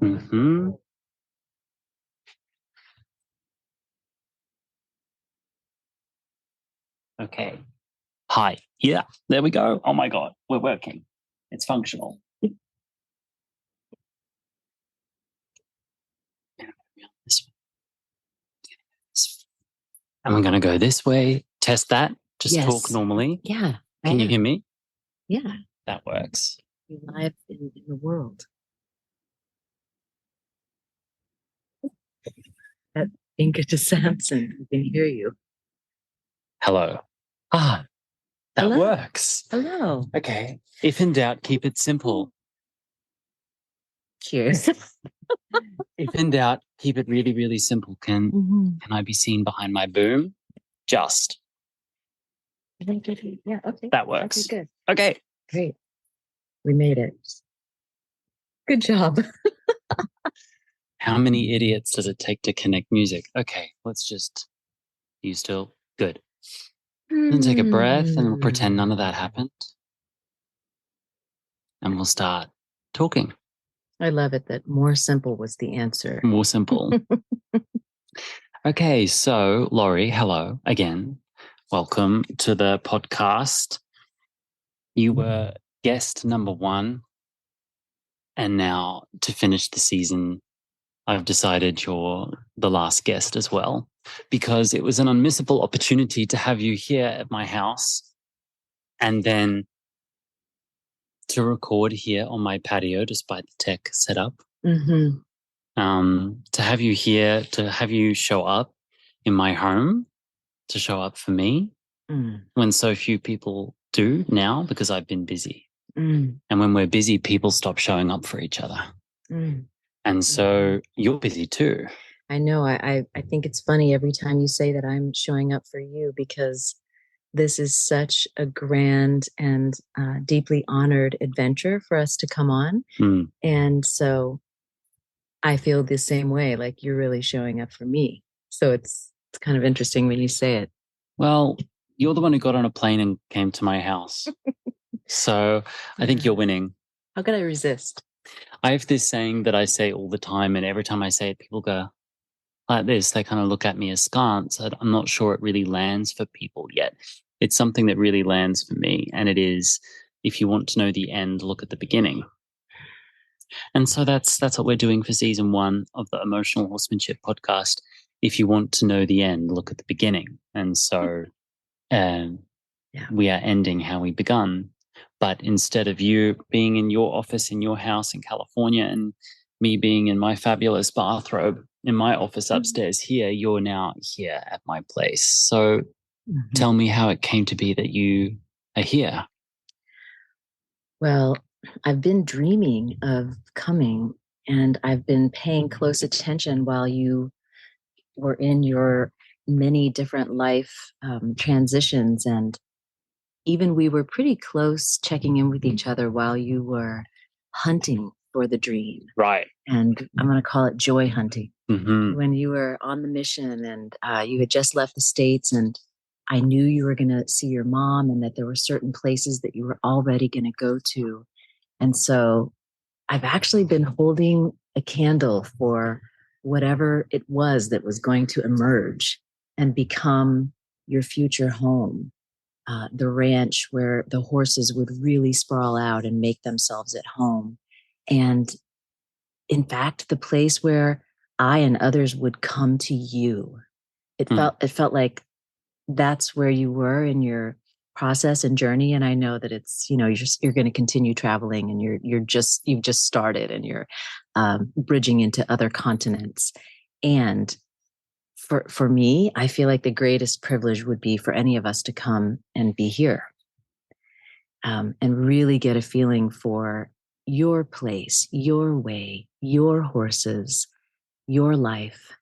Mm-hmm. Okay. Hi. Yeah, there we go. Oh my God, we're working. It's functional. And we're going to go this way, test that, just talk normally. Yeah. Can you hear me? Yeah. That works. You're live in the world. Inga to Samson, we can hear you. Hello. That Hello. works. Hello. Okay. If in doubt, keep it simple. Cheers. If in doubt, keep it really, really simple. Can I be seen behind my boom? Just. Yeah, okay. That works. Okay, good. Okay. Great. We made it. Good job. How many idiots does it take to connect music? Okay, let's just you still good. Then take a breath and we'll pretend none of that happened. And we'll start talking. I love it that more simple was the answer. More simple. Okay, so Laurie, hello again. Welcome to the podcast. You were guest number 1. And now to finish the season, I've decided you're the last guest as well, because it was an unmissable opportunity to have you here at my house and then to record here on my patio, despite the tech setup. To have you here, to have you show up in my home, to show up for me when so few people do now because I've been busy. And when we're busy, people stop showing up for each other. And so you're busy too. I know. I think it's funny every time you say that I'm showing up for you, because this is such a grand and deeply honored adventure for us to come on. And so I feel the same way, like you're really showing up for me. So it's kind of interesting when you say it. Well, you're the one who got on a plane and came to my house. So I think you're winning. How could I resist? I have this saying that I say all the time, and every time I say it, people go like this. They kind of look at me askance. I'm not sure it really lands for people yet. It's something that really lands for me, and it is, if you want to know the end, look at the beginning. And so that's what we're doing for season 1 of the Emotional Horsemanship podcast. If you want to know the end, look at the beginning. And so we are ending how we begun. But instead of you being in your office in your house in California and me being in my fabulous bathrobe in my office upstairs here, you're now here at my place. So tell me how it came to be that you are here. Well, I've been dreaming of coming, and I've been paying close attention while you were in your many different life transitions. And even we were pretty close checking in with each other while you were hunting for the dream. Right. And I'm going to call it joy hunting. When you were on the mission and you had just left the States, and I knew you were going to see your mom and that there were certain places that you were already going to go to. And so I've actually been holding a candle for whatever it was that was going to emerge and become your future home. The ranch where the horses would really sprawl out and make themselves at home. And in fact, the place where I and others would come to you. It felt like that's where you were in your process and journey. And I know that it's, you're going to continue traveling, and you've just started, and you're bridging into other continents. And for me, I feel like the greatest privilege would be for any of us to come and be here, and really get a feeling for your place, your way, your horses, your life.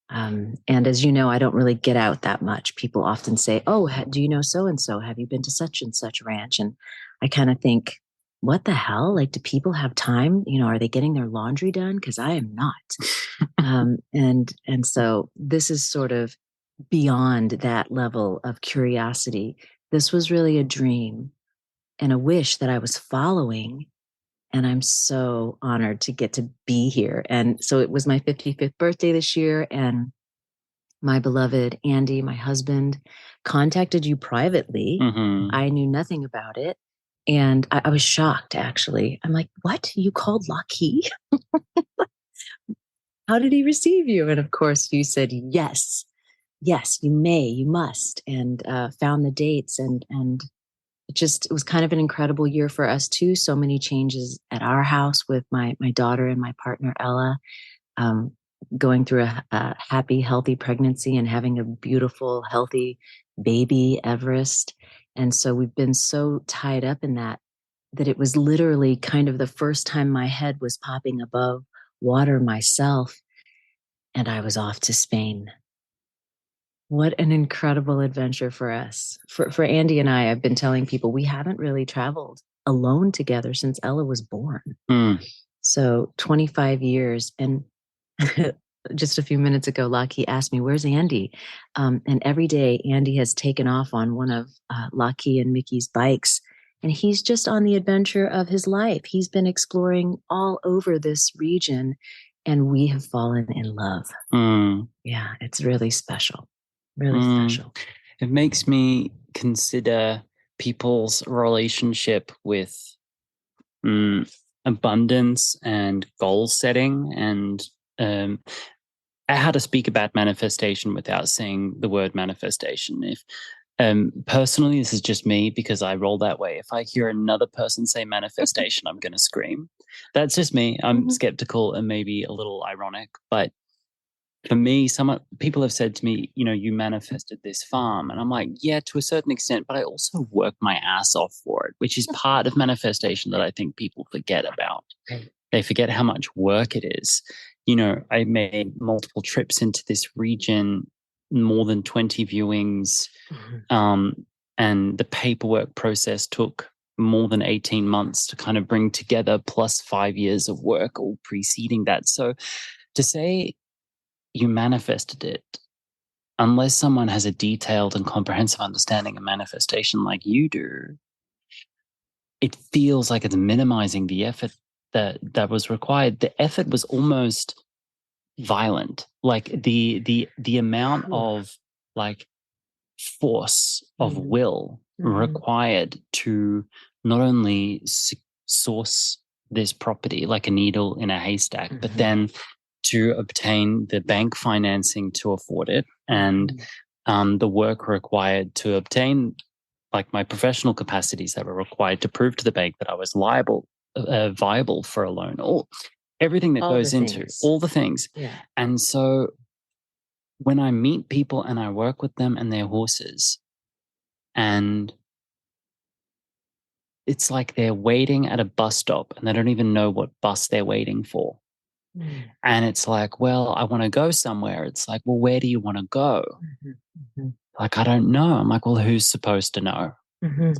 And as you know, I don't really get out that much. People often say, "Oh, do you know so-and-so? Have you been to such and such ranch?" And I kind of think, what the hell? Like, do people have time? Are they getting their laundry done? Because I am not. And so this is sort of beyond that level of curiosity. This was really a dream and a wish that I was following And I'm so honored to get to be here. And so it was my 55th birthday this year. And my beloved Andy, my husband, contacted you privately. Mm-hmm. I knew nothing about it. And I was shocked, actually. I'm like, what? You called Lockheed? How did he receive you? And of course, you said, yes, you may, you must, and found the dates. And it was kind of an incredible year for us too. So many changes at our house with my daughter and my partner, Ella, going through a happy, healthy pregnancy and having a beautiful, healthy baby, Everest. And so we've been so tied up in that it was literally kind of the first time my head was popping above water myself. And I was off to Spain. What an incredible adventure for us. For Andy and I've been telling people we haven't really traveled alone together since Ella was born. So 25 years. And just a few minutes ago, Lockie asked me, where's Andy? And every day Andy has taken off on one of Lockie and Mickey's bikes. And he's just on the adventure of his life. He's been exploring all over this region, and we have fallen in love. Yeah, it's really special. Really special. It makes me consider people's relationship with abundance and goal setting, and how to speak about manifestation without saying the word manifestation. If personally, this is just me because I roll that way. If I hear another person say manifestation, I'm going to scream. That's just me. I'm skeptical and maybe a little ironic, but for me, some people have said to me, you manifested this farm. And I'm like, yeah, to a certain extent, but I also work my ass off for it, which is part of manifestation that I think people forget about. They forget how much work it is. I made multiple trips into this region, more than 20 viewings. And the paperwork process took more than 18 months to kind of bring together, plus 5 years of work all preceding that. So to say you manifested it, unless someone has a detailed and comprehensive understanding of manifestation like you do, it feels like it's minimizing the effort that was required. The effort was almost violent. Like the amount of like force of will required to not only source this property like a needle in a haystack, but then to obtain the bank financing to afford it, and the work required to obtain like my professional capacities that were required to prove to the bank that I was viable for a loan, or everything that goes into all the things. Yeah. And so when I meet people and I work with them and their horses, and it's like they're waiting at a bus stop and they don't even know what bus they're waiting for. And it's like, well, I want to go somewhere. It's like, well, where do you want to go? Like, I don't know. I'm like, well, who's supposed to know?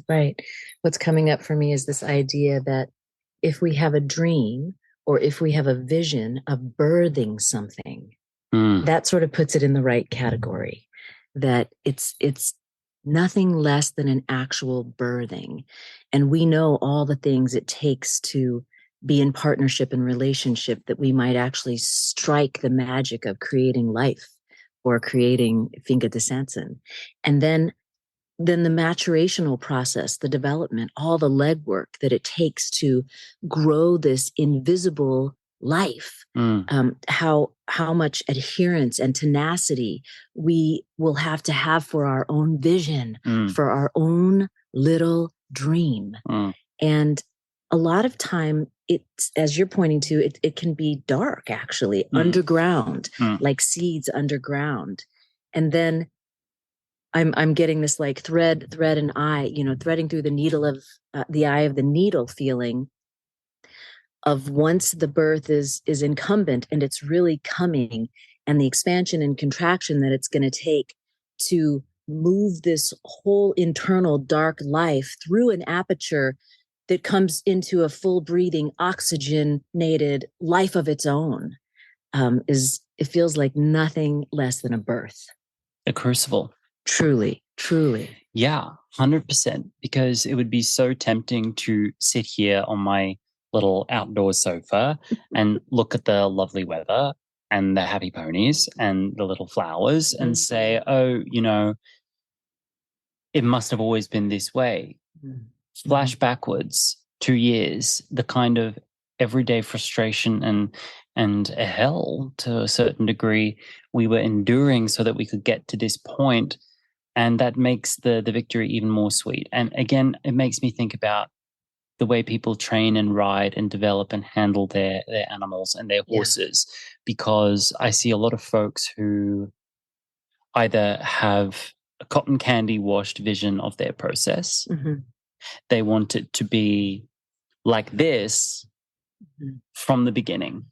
Right. What's coming up for me is this idea that if we have a dream or if we have a vision of birthing something, that sort of puts it in the right category, that it's nothing less than an actual birthing. And we know all the things it takes to be in partnership and relationship that we might actually strike the magic of creating life or creating Finca de Sanson. And then the maturational process, the development, all the legwork that it takes to grow this invisible life, how much adherence and tenacity we will have to have for our own vision, for our own little dream. And a lot of time, it's, as you're pointing to, it can be dark, actually, underground, like seeds underground. And then I'm getting this like thread and eye, threading through the needle of the eye of the needle feeling of once the birth is incumbent and it's really coming, and the expansion and contraction that it's going to take to move this whole internal dark life through an aperture that comes into a full breathing oxygenated life of its own, it feels like nothing less than a birth. A crucible. Truly. Yeah, 100%. Because it would be so tempting to sit here on my little outdoor sofa and look at the lovely weather and the happy ponies and the little flowers and say, oh, it must have always been this way. Flash backwards 2 years, the kind of everyday frustration and a hell to a certain degree we were enduring so that we could get to this point. And that makes the victory even more sweet. And again, it makes me think about the way people train and ride and develop and handle their animals and their horses, because I see a lot of folks who either have a cotton candy washed vision of their process. They want it to be like this from the beginning.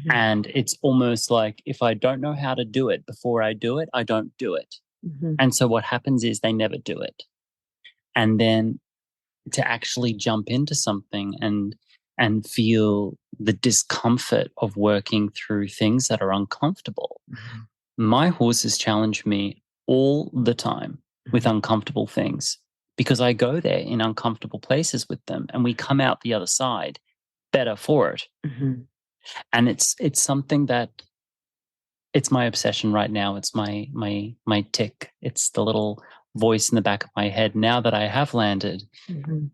And it's almost like, if I don't know how to do it before I do it, I don't do it. And so what happens is they never do it. And then to actually jump into something and feel the discomfort of working through things that are uncomfortable. My horses challenge me all the time with uncomfortable things, because I go there in uncomfortable places with them and we come out the other side better for it. And it's something that, it's my obsession right now. It's my tick. It's the little voice in the back of my head. Now that I have landed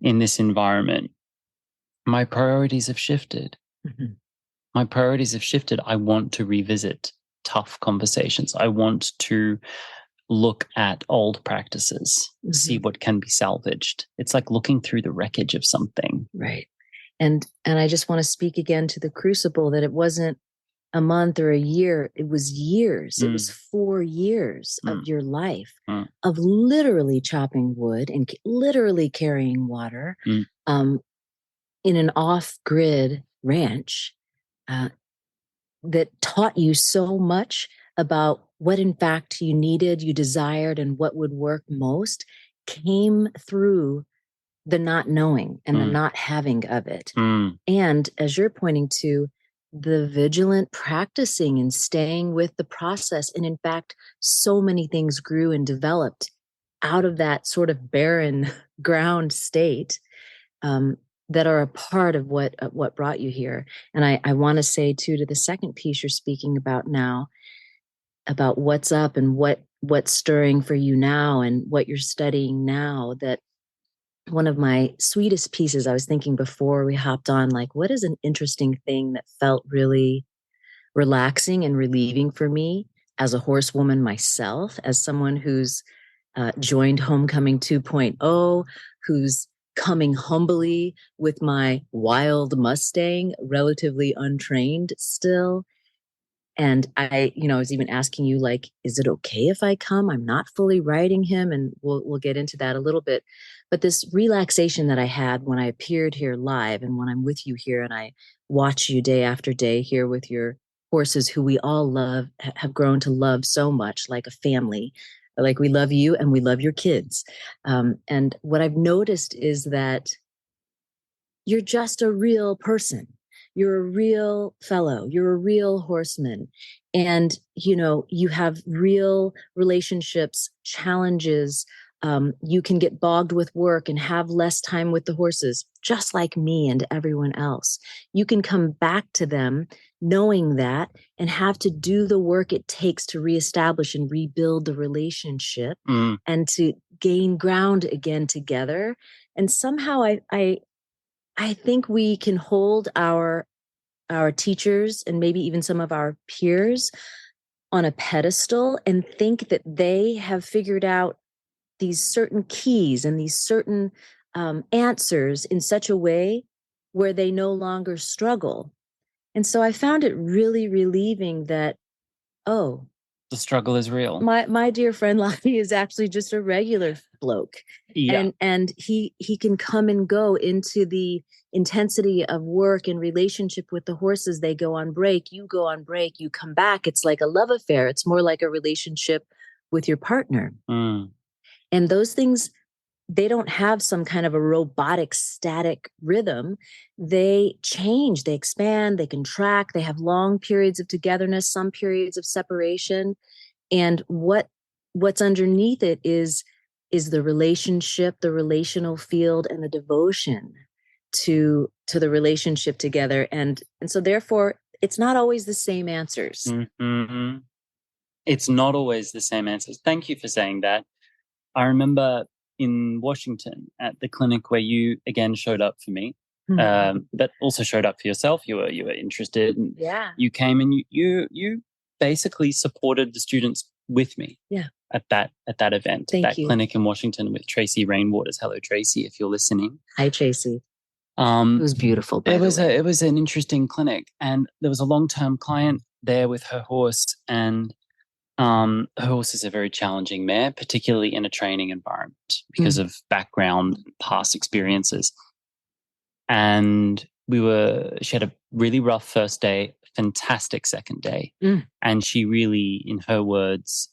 in this environment, my priorities have shifted. My priorities have shifted. I want to revisit tough conversations. I want to look at old practices, see what can be salvaged. It's like looking through the wreckage of something. Right. And I just want to speak again to the Crucible, that it wasn't a month or a year. It was years. It was 4 years of your life of literally chopping wood and literally carrying water in an off-grid ranch that taught you so much about what in fact you needed, you desired, and what would work most, came through the not knowing and the not having of it. And as you're pointing to, the vigilant practicing and staying with the process. And in fact, so many things grew and developed out of that sort of barren ground state that are a part of what brought you here. And I want to say too, to the second piece you're speaking about now, about what's up and what's stirring for you now and what you're studying now, that one of my sweetest pieces, I was thinking before we hopped on, like, what is an interesting thing that felt really relaxing and relieving for me as a horsewoman myself, as someone who's joined Homecoming 2.0, who's coming humbly with my wild Mustang, relatively untrained still. And I was even asking you, like, is it okay if I come? I'm not fully riding him, and we'll get into that a little bit. But this relaxation that I had when I appeared here live, and when I'm with you here and I watch you day after day here with your horses, who we all love, have grown to love so much, like a family. Like, we love you and we love your kids. And what I've noticed is that you're just a real person. You're a real fellow. You're a real horseman. And, you have real relationships, challenges. You can get bogged with work and have less time with the horses, just like me and everyone else. You can come back to them knowing that and have to do the work it takes to reestablish and rebuild the relationship and to gain ground again together. And somehow I think we can hold our teachers and maybe even some of our peers on a pedestal and think that they have figured out these certain keys and these certain answers in such a way where they no longer struggle. And so I found it really relieving that, oh, the struggle is real. My dear friend Lottie is actually just a regular bloke. Yeah. And he can come and go into the intensity of work and relationship with the horses. They go on break, you go on break, you come back. It's like a love affair. It's more like a relationship with your partner. And those things, they don't have some kind of a robotic, static rhythm. They change, they expand, they contract, they have long periods of togetherness, some periods of separation. And what's underneath it is the relationship, the relational field, and the devotion to the relationship together. And so therefore it's not always the same answers. Mm-hmm. It's not always the same answers. Thank you for saying that. I remember in Washington at the clinic where you again showed up for me, but also showed up for yourself. You were interested, and you came and you basically supported the students with me. Yeah. At that event, Thank that you. clinic in Washington with Tracy Rainwaters. Hello, Tracy, if you're listening. Hi, Tracy. It was beautiful. It was an interesting clinic, and there was a long-term client there with her horse, and her horse is a very challenging mare, particularly in a training environment because of background, past experiences. And she had a really rough first day, fantastic second day, and she really, in her words,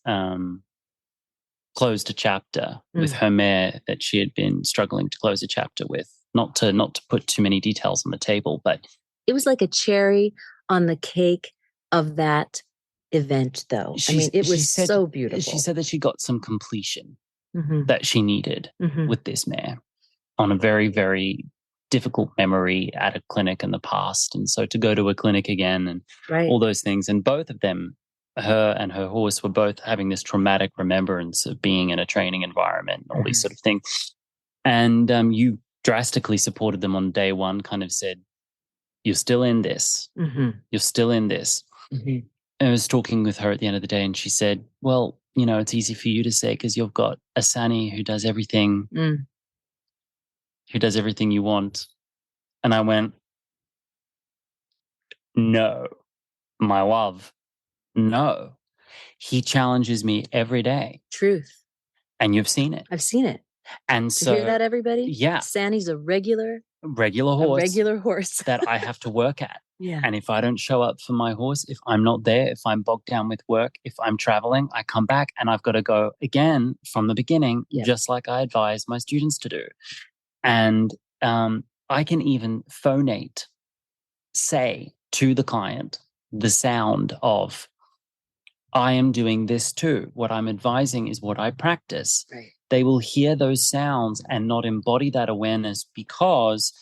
closed a chapter with her mare that she had been struggling to close a chapter with. Not to put too many details on the table, but it was like a cherry on the cake of that event, though. It was so beautiful. She said that she got some completion that she needed with this mare on a very, very difficult memory at a clinic in the past. And so to go to a clinic again and all those things, and both of them, her and her horse, were both having this traumatic remembrance of being in a training environment, all these sort of things. And you drastically supported them on day one, kind of said, you're still in this. You're still in this. And I was talking with her at the end of the day, and she said, well, it's easy for you to say because you've got a Sani who does everything, you want. And I went, no, my love, no. He challenges me every day. Truth. And you've seen it. I've seen it. And so, you hear that, everybody? Yeah. Sani's a regular horse that I have to work at. Yeah. And if I don't show up for my horse, if I'm not there, if I'm bogged down with work, if I'm traveling, I come back and I've got to go again from the beginning, just like I advise my students to do. And I can even phonate, say to the client, the sound of, I am doing this too. What I'm advising is what I practice. Right. They will hear those sounds and not embody that awareness because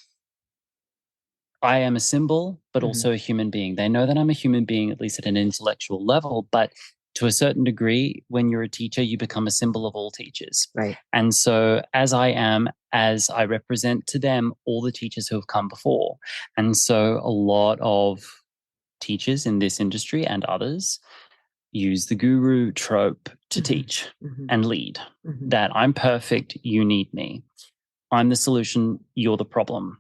I am a symbol, but also a human being. They know that I'm a human being, at least at an intellectual level, but to a certain degree, when you're a teacher, you become a symbol of all teachers. Right. And so as I represent to them all the teachers who have come before. And so a lot of teachers in this industry and others use the guru trope to teach and lead, that I'm perfect, you need me. I'm the solution, you're the problem.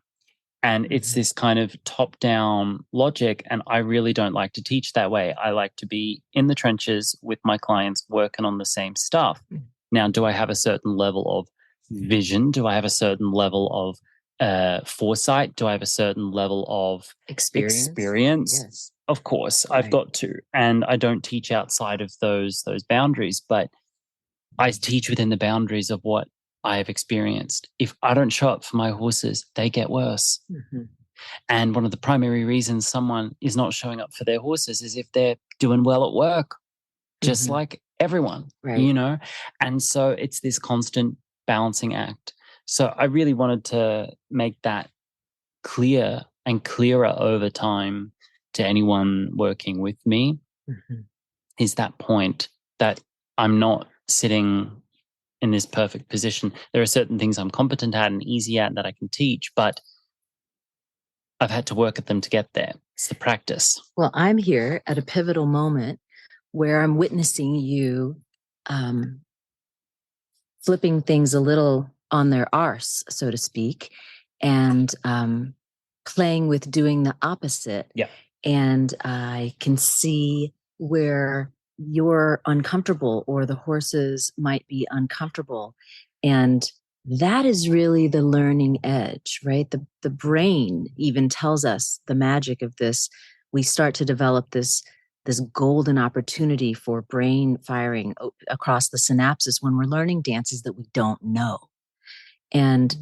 And it's this kind of top-down logic, and I really don't like to teach that way. I like to be in the trenches with my clients working on the same stuff. Now, do I have a certain level of vision? Do I have a certain level of foresight? Do I have a certain level of experience? Yes. Of course, I've got to. And I don't teach outside of those boundaries, but I teach within the boundaries of what I have experienced. If I don't show up for my horses, they get worse. And one of the primary reasons someone is not showing up for their horses is if they're doing well at work, just like everyone, And so it's this constant balancing act. So I really wanted to make that clear and clearer over time to anyone working with me, is that point that I'm not sitting in this perfect position. There are certain things I'm competent at and easy at that I can teach, but I've had to work at them to get there. It's the practice. Well, I'm here at a pivotal moment where I'm witnessing you flipping things a little on their arse, so to speak, and playing with doing the opposite. Yeah. And I can see where you're uncomfortable or the horses might be uncomfortable. And that is really the learning edge, right? The brain even tells us the magic of this. We start to develop this golden opportunity for brain firing across the synapses when we're learning dances that we don't know. And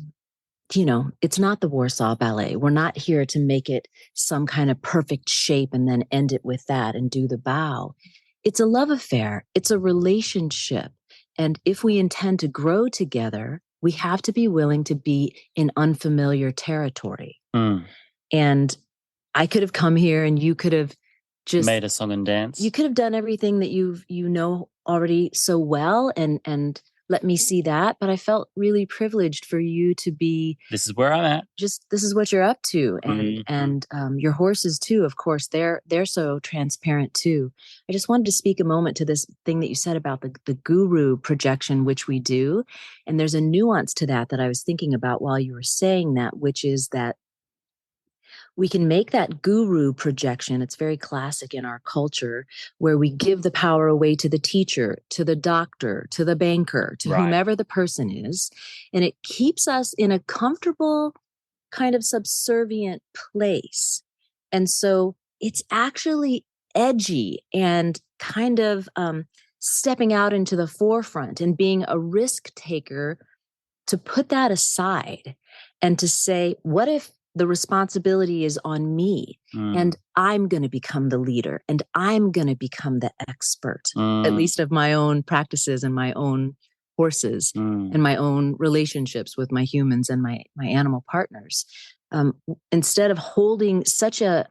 it's not the Warsaw Ballet. We're not here to make it some kind of perfect shape and then end it with that and do the bow. It's a love affair. It's a relationship. And if we intend to grow together, we have to be willing to be in unfamiliar territory. And I could have come here and you could have just made a song and dance. You could have done everything that you know already so well and let me see that. But I felt really privileged for you to be. This is where I'm at. Just this is what you're up to, and your horses too. Of course, they're so transparent too. I just wanted to speak a moment to this thing that you said about the guru projection, which we do, and there's a nuance to that I was thinking about while you were saying that, which is that we can make that guru projection. It's very classic in our culture where we give the power away to the teacher, to the doctor, to the banker, to whomever the person is. And it keeps us in a comfortable kind of subservient place. And so it's actually edgy and kind of stepping out into the forefront and being a risk taker to put that aside and to say, what if the responsibility is on me and I'm going to become the leader and I'm going to become the expert, at least of my own practices and my own horses and my own relationships with my humans and my animal partners. Instead of holding such a,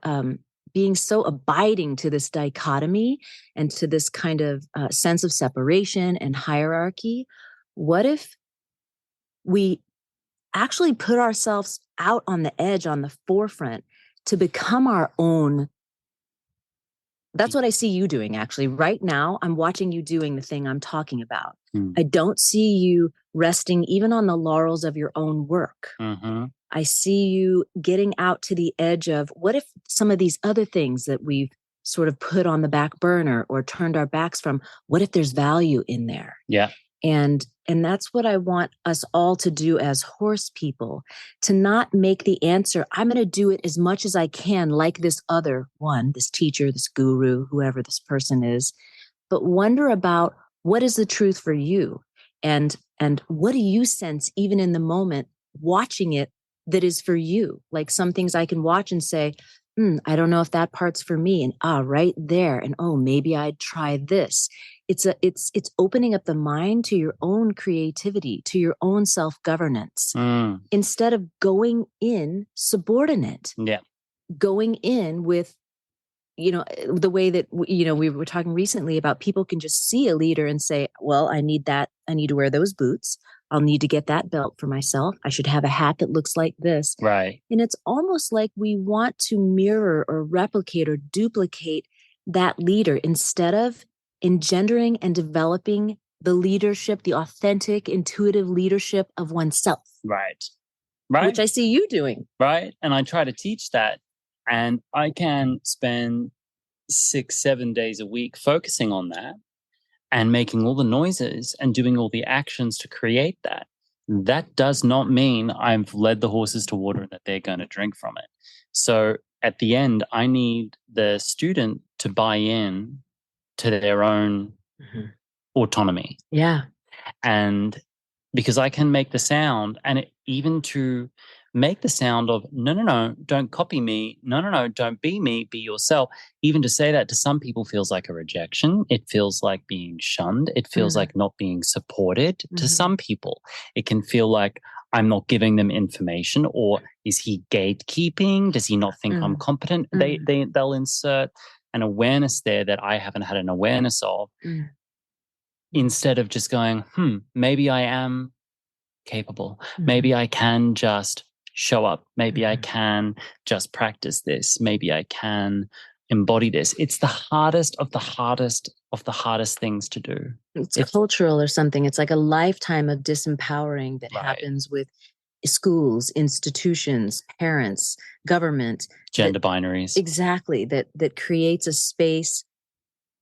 being so abiding to this dichotomy and to this kind of sense of separation and hierarchy, what if we actually put ourselves out on the edge, on the forefront to become our own? That's what I see you doing, actually. Right now, I'm watching you doing the thing I'm talking about. I don't see you resting even on the laurels of your own work. I see you getting out to the edge of what if some of these other things that we've sort of put on the back burner or turned our backs from, what if there's value in there? Yeah. And that's what I want us all to do as horse people, to not make the answer, I'm going to do it as much as I can, like this other one, this teacher, this guru, whoever this person is, but wonder about what is the truth for you? And what do you sense even in the moment watching it that is for you? Like some things I can watch and say, I don't know if that part's for me. And right there. And maybe I'd try this. It's opening up the mind to your own creativity, to your own self-governance, instead of going in subordinate, going in with, the way that, we were talking recently about people can just see a leader and say, well, I need that. I need to wear those boots. I'll need to get that belt for myself. I should have a hat that looks like this. Right. And it's almost like we want to mirror or replicate or duplicate that leader instead of engendering and developing the leadership, the authentic, intuitive leadership of oneself. Right. Which I see you doing. Right. And I try to teach that. And I can spend 6-7 days a week focusing on that and making all the noises and doing all the actions to create that. That does not mean I've led the horses to water and that they're going to drink from it. So at the end, I need the student to buy in to their own autonomy. Yeah. And because I can make the sound, and even to make the sound of, no, don't copy me. No, don't be me, be yourself. Even to say that to some people feels like a rejection. It feels like being shunned. It feels like not being supported. To some people, it can feel like I'm not giving them information, or is he gatekeeping? Does he not think I'm competent? They'll insert an awareness there that I haven't had an awareness of, instead of just going, maybe I am capable. Maybe I can just show up. Maybe I can just practice this. Maybe I can embody this. It's the hardest of the hardest of the hardest things to do. It's cultural or something. It's like a lifetime of disempowering that happens with schools, institutions, parents, government. Gender binaries. Exactly. That creates a space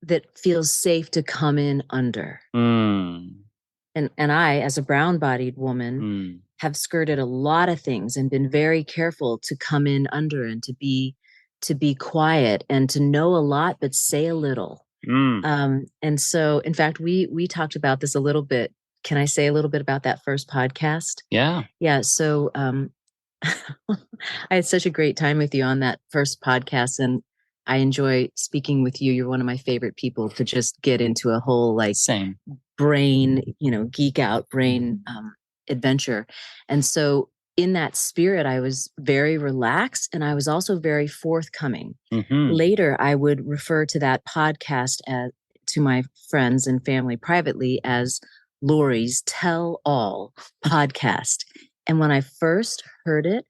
that feels safe to come in under. And I, as a brown-bodied woman, have skirted a lot of things and been very careful to come in under and to be quiet and to know a lot but say a little. And so, in fact, we talked about this a little bit. Can I say a little bit about that first podcast? Yeah. Yeah. So I had such a great time with you on that first podcast, and I enjoy speaking with you. You're one of my favorite people to just get into a whole brain, geek out brain adventure. And so in that spirit, I was very relaxed, and I was also very forthcoming. Later, I would refer to that podcast to my friends and family privately as Lori's Tell All podcast. And when I first heard it,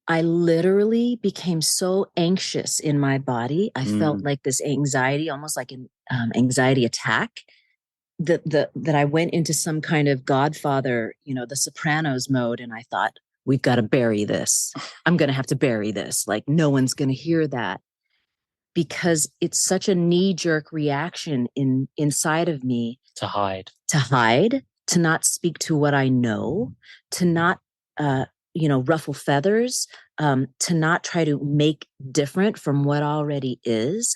I literally became so anxious in my body. I felt like this anxiety, almost like an anxiety attack, that I went into some kind of Godfather, the Sopranos mode. And I thought, we've got to bury this. I'm going to have to bury this. Like, no one's going to hear that, because it's such a knee-jerk reaction inside of me to hide, to not speak to what I know, to not ruffle feathers, to not try to make different from what already is.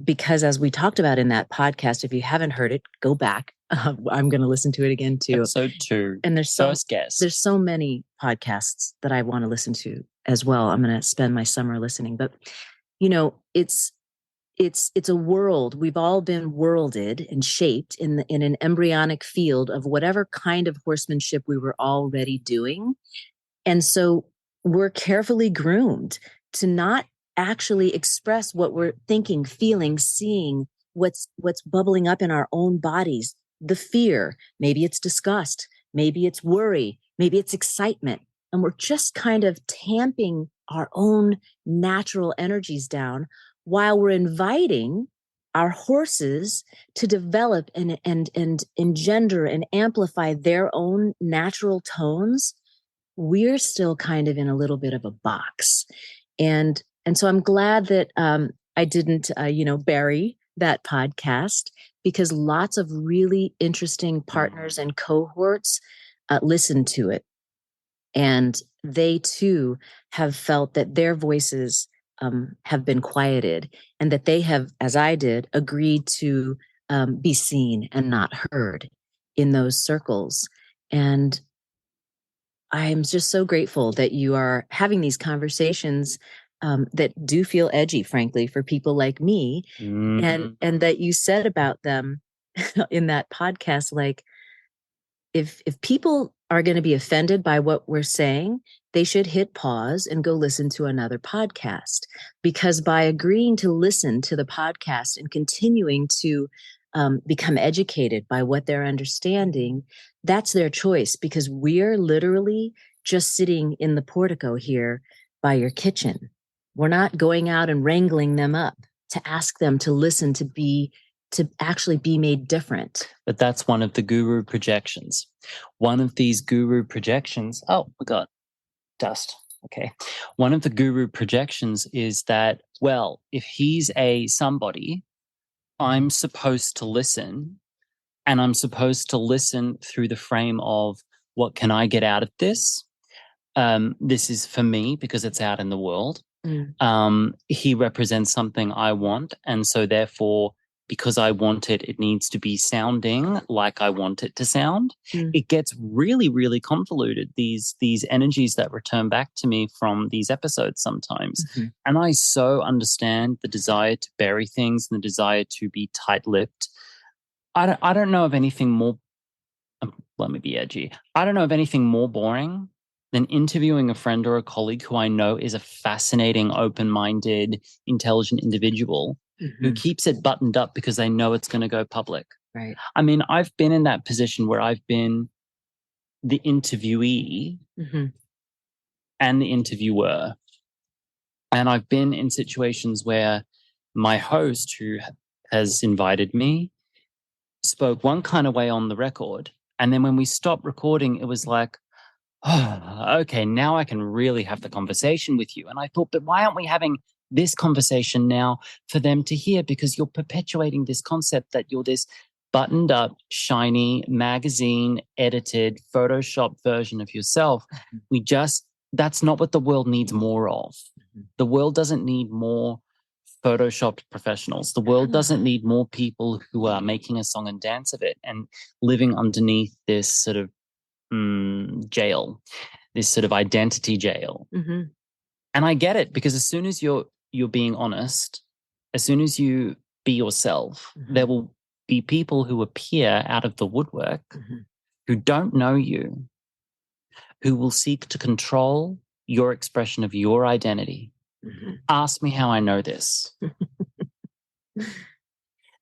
Because as we talked about in that podcast, if you haven't heard it, go back. I'm going to listen to it again too. Episode 2. And there's so many podcasts that I want to listen to as well. I'm going to spend my summer listening. But it's a world. We've all been worlded and shaped in an embryonic field of whatever kind of horsemanship we were already doing. And so we're carefully groomed to not actually express what we're thinking, feeling, seeing, what's bubbling up in our own bodies. The fear, maybe it's disgust, maybe it's worry, maybe it's excitement. And we're just kind of tamping our own natural energies down while we're inviting our horses to develop and engender and amplify their own natural tones. We're still kind of in a little bit of a box. And so I'm glad that I didn't, bury that podcast, because lots of really interesting partners and cohorts listened to it. And they too have felt that their voices have been quieted, and that they have, as I did, agreed to be seen and not heard in those circles. And I'm just so grateful that you are having these conversations that do feel edgy, frankly, for people like me. And that you said about them in that podcast, like, if people are going to be offended by what we're saying, they should hit pause and go listen to another podcast. Because by agreeing to listen to the podcast and continuing to become educated by what they're understanding, that's their choice, because we're literally just sitting in the portico here by your kitchen. We're not going out and wrangling them up to ask them to listen, to actually be made different. But that's one of the guru projections. One of these guru projections, oh my God, dust. Okay. One of the guru projections is that, well, if he's a somebody, I'm supposed to listen, and I'm supposed to listen through the frame of, what can I get out of this? This is for me because it's out in the world. He represents something I want, and so therefore, because I want it, it needs to be sounding like I want it to sound. It gets really, really convoluted, these energies that return back to me from these episodes sometimes. And I so understand the desire to bury things and the desire to be tight-lipped. I don't know of anything more, let me be edgy. I don't know of anything more boring than interviewing a friend or a colleague who I know is a fascinating, open-minded, intelligent individual who keeps it buttoned up because they know it's going to go public. Right. I mean, I've been in that position where I've been the interviewee and the interviewer. And I've been in situations where my host, who has invited me, spoke one kind of way on the record. And then when we stopped recording, it was like, oh, okay, now I can really have the conversation with you. And I thought, but why aren't we having this conversation now for them to hear? Because you're perpetuating this concept that you're this buttoned up, shiny, magazine edited, Photoshop version of yourself. That's not what the world needs more of. The world doesn't need more Photoshopped professionals. The world doesn't need more people who are making a song and dance of it and living underneath this sort of jail, this sort of identity jail. And I get it, because as soon as you're being honest, as soon as you be yourself, there will be people who appear out of the woodwork who don't know you, who will seek to control your expression of your identity. Ask me how I know this.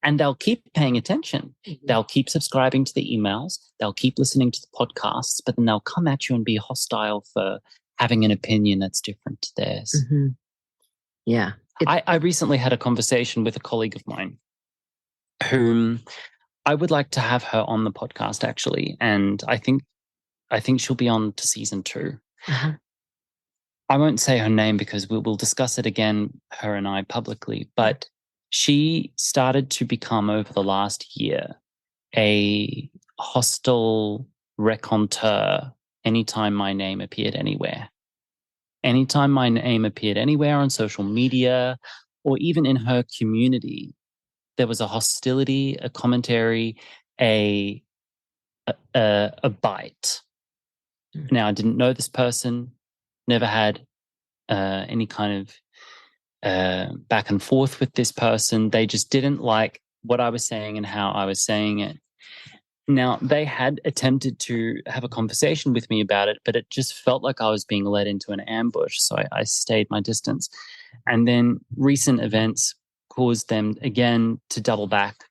And they'll keep paying attention. They'll keep subscribing to the emails. They'll keep listening to the podcasts, but then they'll come at you and be hostile for having an opinion that's different to theirs. Yeah. I recently had a conversation with a colleague of mine whom I would like to have her on the podcast, actually. And I think she'll be on to season 2. I won't say her name because we'll discuss it again, her and I, publicly. But she started to become, over the last year, a hostile raconteur anytime my name appeared anywhere. Anytime my name appeared anywhere on social media or even in her community, there was a hostility, a commentary, a bite. Now, I didn't know this person, never had any kind of back and forth with this person. They just didn't like what I was saying and how I was saying it. Now, they had attempted to have a conversation with me about it, but it just felt like I was being led into an ambush, so I stayed my distance. And then recent events caused them again to double back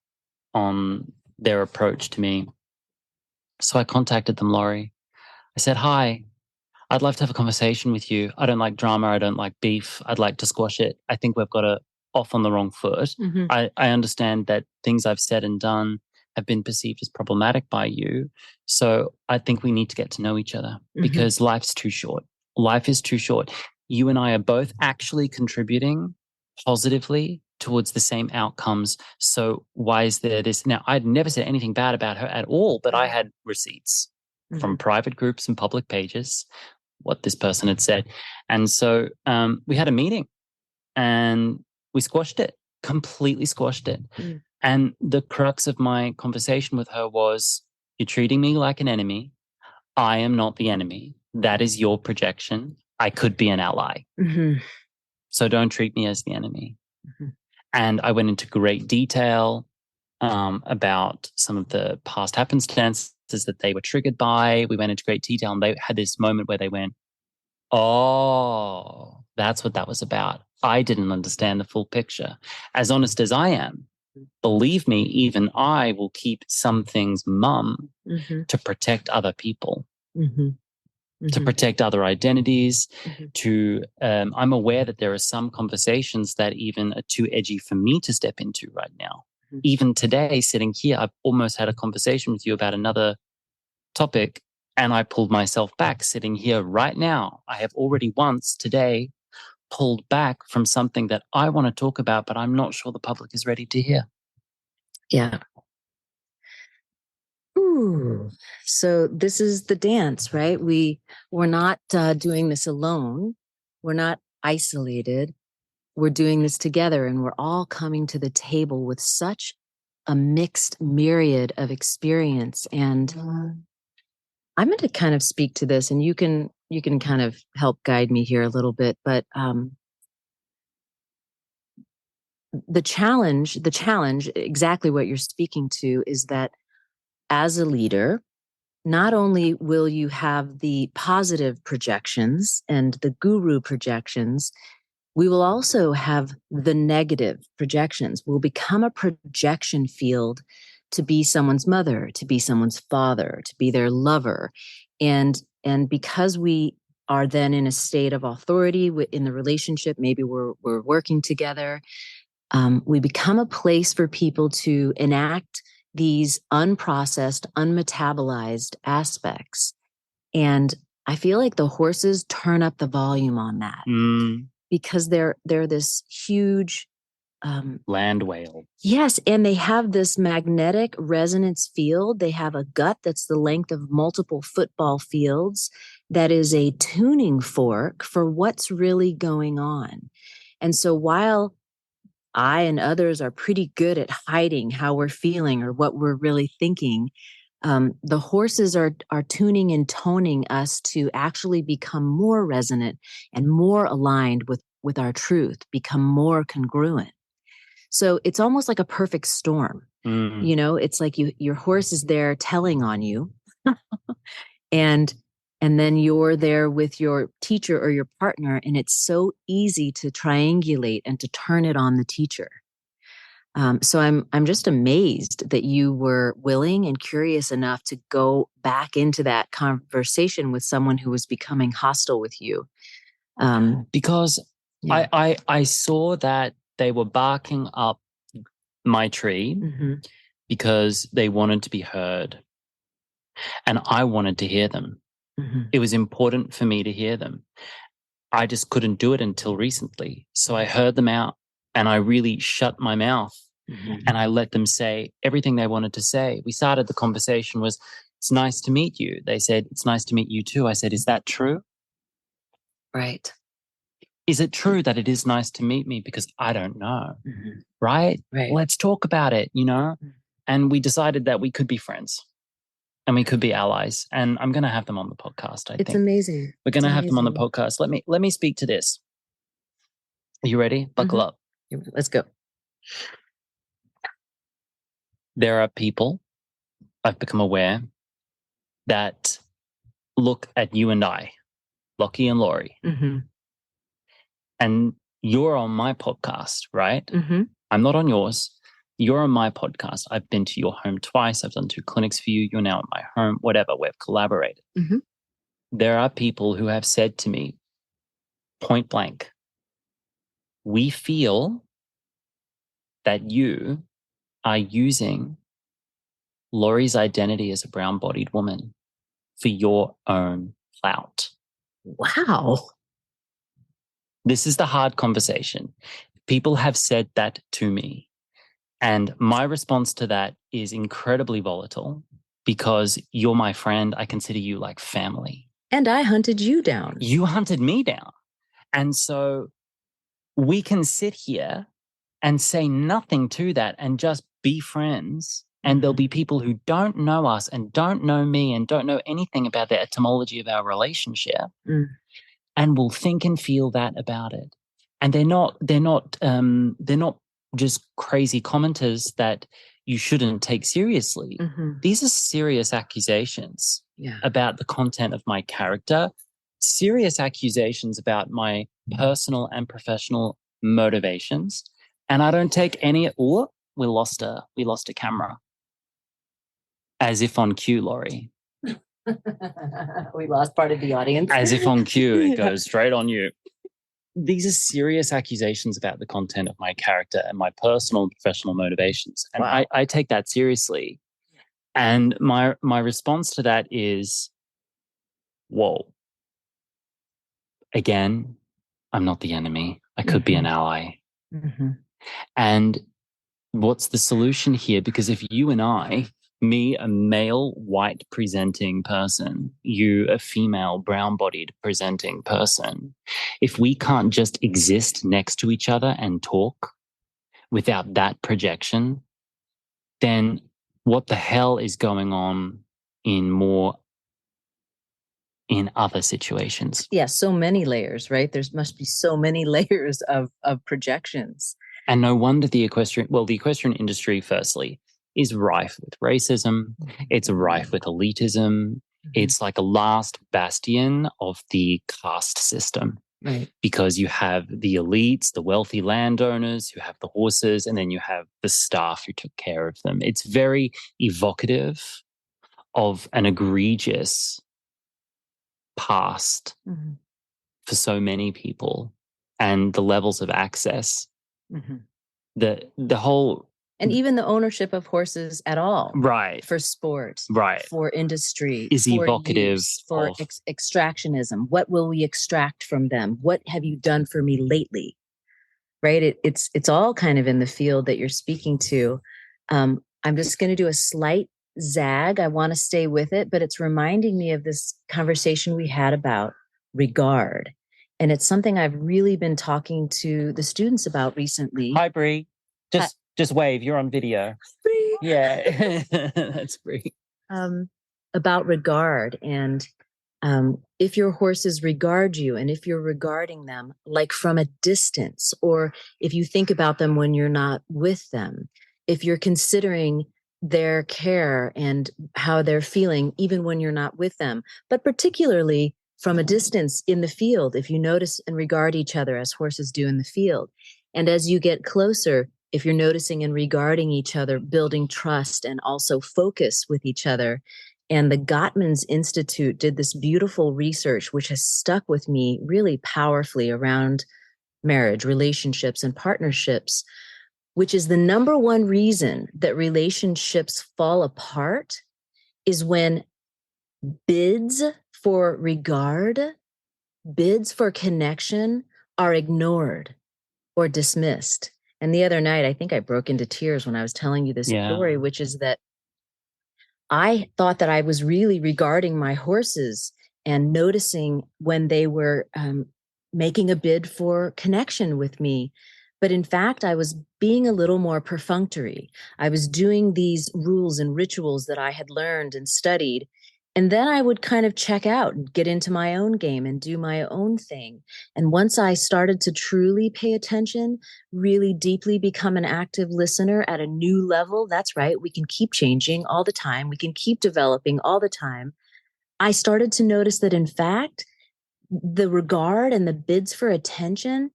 on their approach to me. So I contacted them, Laurie. I said, hi, I'd love to have a conversation with you. I don't like drama. I don't like beef. I'd like to squash it. I think we've got it off on the wrong foot. I understand that things I've said and done have been perceived as problematic by you. So I think we need to get to know each other because life's too short. Life is too short. You and I are both actually contributing positively towards the same outcomes. So why is there this? Now, I'd never said anything bad about her at all, but I had receipts from private groups and public pages, what this person had said. And so we had a meeting and we squashed it, completely squashed it. And the crux of my conversation with her was, you're treating me like an enemy. I am not the enemy. That is your projection. I could be an ally. So don't treat me as the enemy. And I went into great detail about some of the past happenstances that they were triggered by. We went into great detail and they had this moment where they went, oh, that's what that was about. I didn't understand the full picture. As honest as I am, believe me, even I will keep some things mum to protect other people, to protect other identities, I'm aware that there are some conversations that even are too edgy for me to step into right now. Even today, sitting here, I've almost had a conversation with you about another topic and I pulled myself back sitting here right now. I have already once today pulled back from something that I want to talk about, but I'm not sure the public is ready to hear. Yeah. Ooh. So this is the dance, right? We're not doing this alone. We're not isolated. We're doing this together and we're all coming to the table with such a mixed myriad of experience. And I'm going to kind of speak to this and you can kind of help guide me here a little bit, but the challenge, exactly what you're speaking to is that as a leader, not only will you have the positive projections and the guru projections, we will also have the negative projections. We'll become a projection field to be someone's mother, to be someone's father, to be their lover. And because we are then in a state of authority in the relationship, maybe we're working together, we become a place for people to enact these unprocessed, unmetabolized aspects. And I feel like the horses turn up the volume on that because they're this huge land whale. Yes. And they have this magnetic resonance field. They have a gut that's the length of multiple football fields. That is a tuning fork for what's really going on. And so while I and others are pretty good at hiding how we're feeling or what we're really thinking, the horses are tuning and toning us to actually become more resonant and more aligned with our truth, become more congruent. So it's almost like a perfect storm. You know, it's like your horse is there telling on you and and then you're there with your teacher or your partner, and it's so easy to triangulate and to turn it on the teacher. So I'm just amazed that you were willing and curious enough to go back into that conversation with someone who was becoming hostile with you. Because I saw that they were barking up my tree because they wanted to be heard. And I wanted to hear them. It was important for me to hear them. I just couldn't do it until recently. So I heard them out and I really shut my mouth and I let them say everything they wanted to say. We started the conversation was, "It's nice to meet you." They said, "It's nice to meet you too." I said, "Is that true?" Right. Is it true that it is nice to meet me? Because I don't know. Right? Let's talk about it, And we decided that we could be friends. And we could be allies. And I'm going to have them on the podcast, I think. It's amazing. We're going to have them on the podcast. Let me speak to this. Are you ready? Buckle up. Let's go. There are people, I've become aware, that look at you and I, Lockie and Laurie. And you're on my podcast, right? I'm not on yours. You're on my podcast. I've been to your home twice. I've done 2 clinics for you. You're now at my home, whatever. We've collaborated. There are people who have said to me, point blank, we feel that you are using Laurie's identity as a brown-bodied woman for your own clout. Wow. This is the hard conversation. People have said that to me. And my response to that is incredibly volatile because you're my friend. I consider you like family. And I hunted you down. You hunted me down. And so we can sit here and say nothing to that and just be friends. And there'll be people who don't know us and don't know me and don't know anything about the etymology of our relationship and will think and feel that about it. And they're not just crazy commenters that you shouldn't take seriously. These are serious accusations about the content of my character, serious accusations about my personal and professional motivations. And I don't take any, we lost a camera. As if on cue, Laurie. We lost part of the audience. As if on cue, it goes straight on you. These are serious accusations about the content of my character and my personal and professional motivations. And I take that seriously. And my response to that is, whoa. Again, I'm not the enemy. I could be an ally. And what's the solution here? Because if you and I, me, a male, white presenting person, you, a female, brown-bodied presenting person, if we can't just exist next to each other and talk without that projection, then what the hell is going on in other situations? Yeah, so many layers, right? There must be so many layers of projections. And no wonder the equestrian industry, firstly, is rife with racism. It's rife with elitism. It's like a last bastion of the caste system. Right. Because you have the elites, the wealthy landowners who have the horses, and then you have the staff who took care of them. It's very evocative of an egregious past for so many people and the levels of access. The whole... And even the ownership of horses at all. Right. For sport. Right. For industry. Is for evocative use, for extractionism. What will we extract from them? What have you done for me lately? Right? It's all kind of in the field that you're speaking to. I'm just going to do a slight zag. I want to stay with it, but it's reminding me of this conversation we had about regard. And it's something I've really been talking to the students about recently. Hi, Bree. Just wave. You're on video. Bree. Yeah, that's Bree. About regard. And if your horses regard you and if you're regarding them like from a distance, or if you think about them when you're not with them, if you're considering their care and how they're feeling, even when you're not with them, but particularly from a distance in the field, if you notice and regard each other as horses do in the field. And as you get closer, if you're noticing and regarding each other, building trust and also focus with each other. And the Gottman's Institute did this beautiful research, which has stuck with me really powerfully around marriage, relationships, and partnerships, which is the number one reason that relationships fall apart is when bids for regard, bids for connection are ignored or dismissed. And the other night, I think I broke into tears when I was telling you this story, which is that I thought that I was really regarding my horses and noticing when they were making a bid for connection with me. But in fact, I was being a little more perfunctory. I was doing these rules and rituals that I had learned and studied. And then I would kind of check out and get into my own game and do my own thing. And once I started to truly pay attention, really deeply become an active listener at a new level, that's right, we can keep changing all the time. We can keep developing all the time. I started to notice that, in fact, the regard and the bids for attention,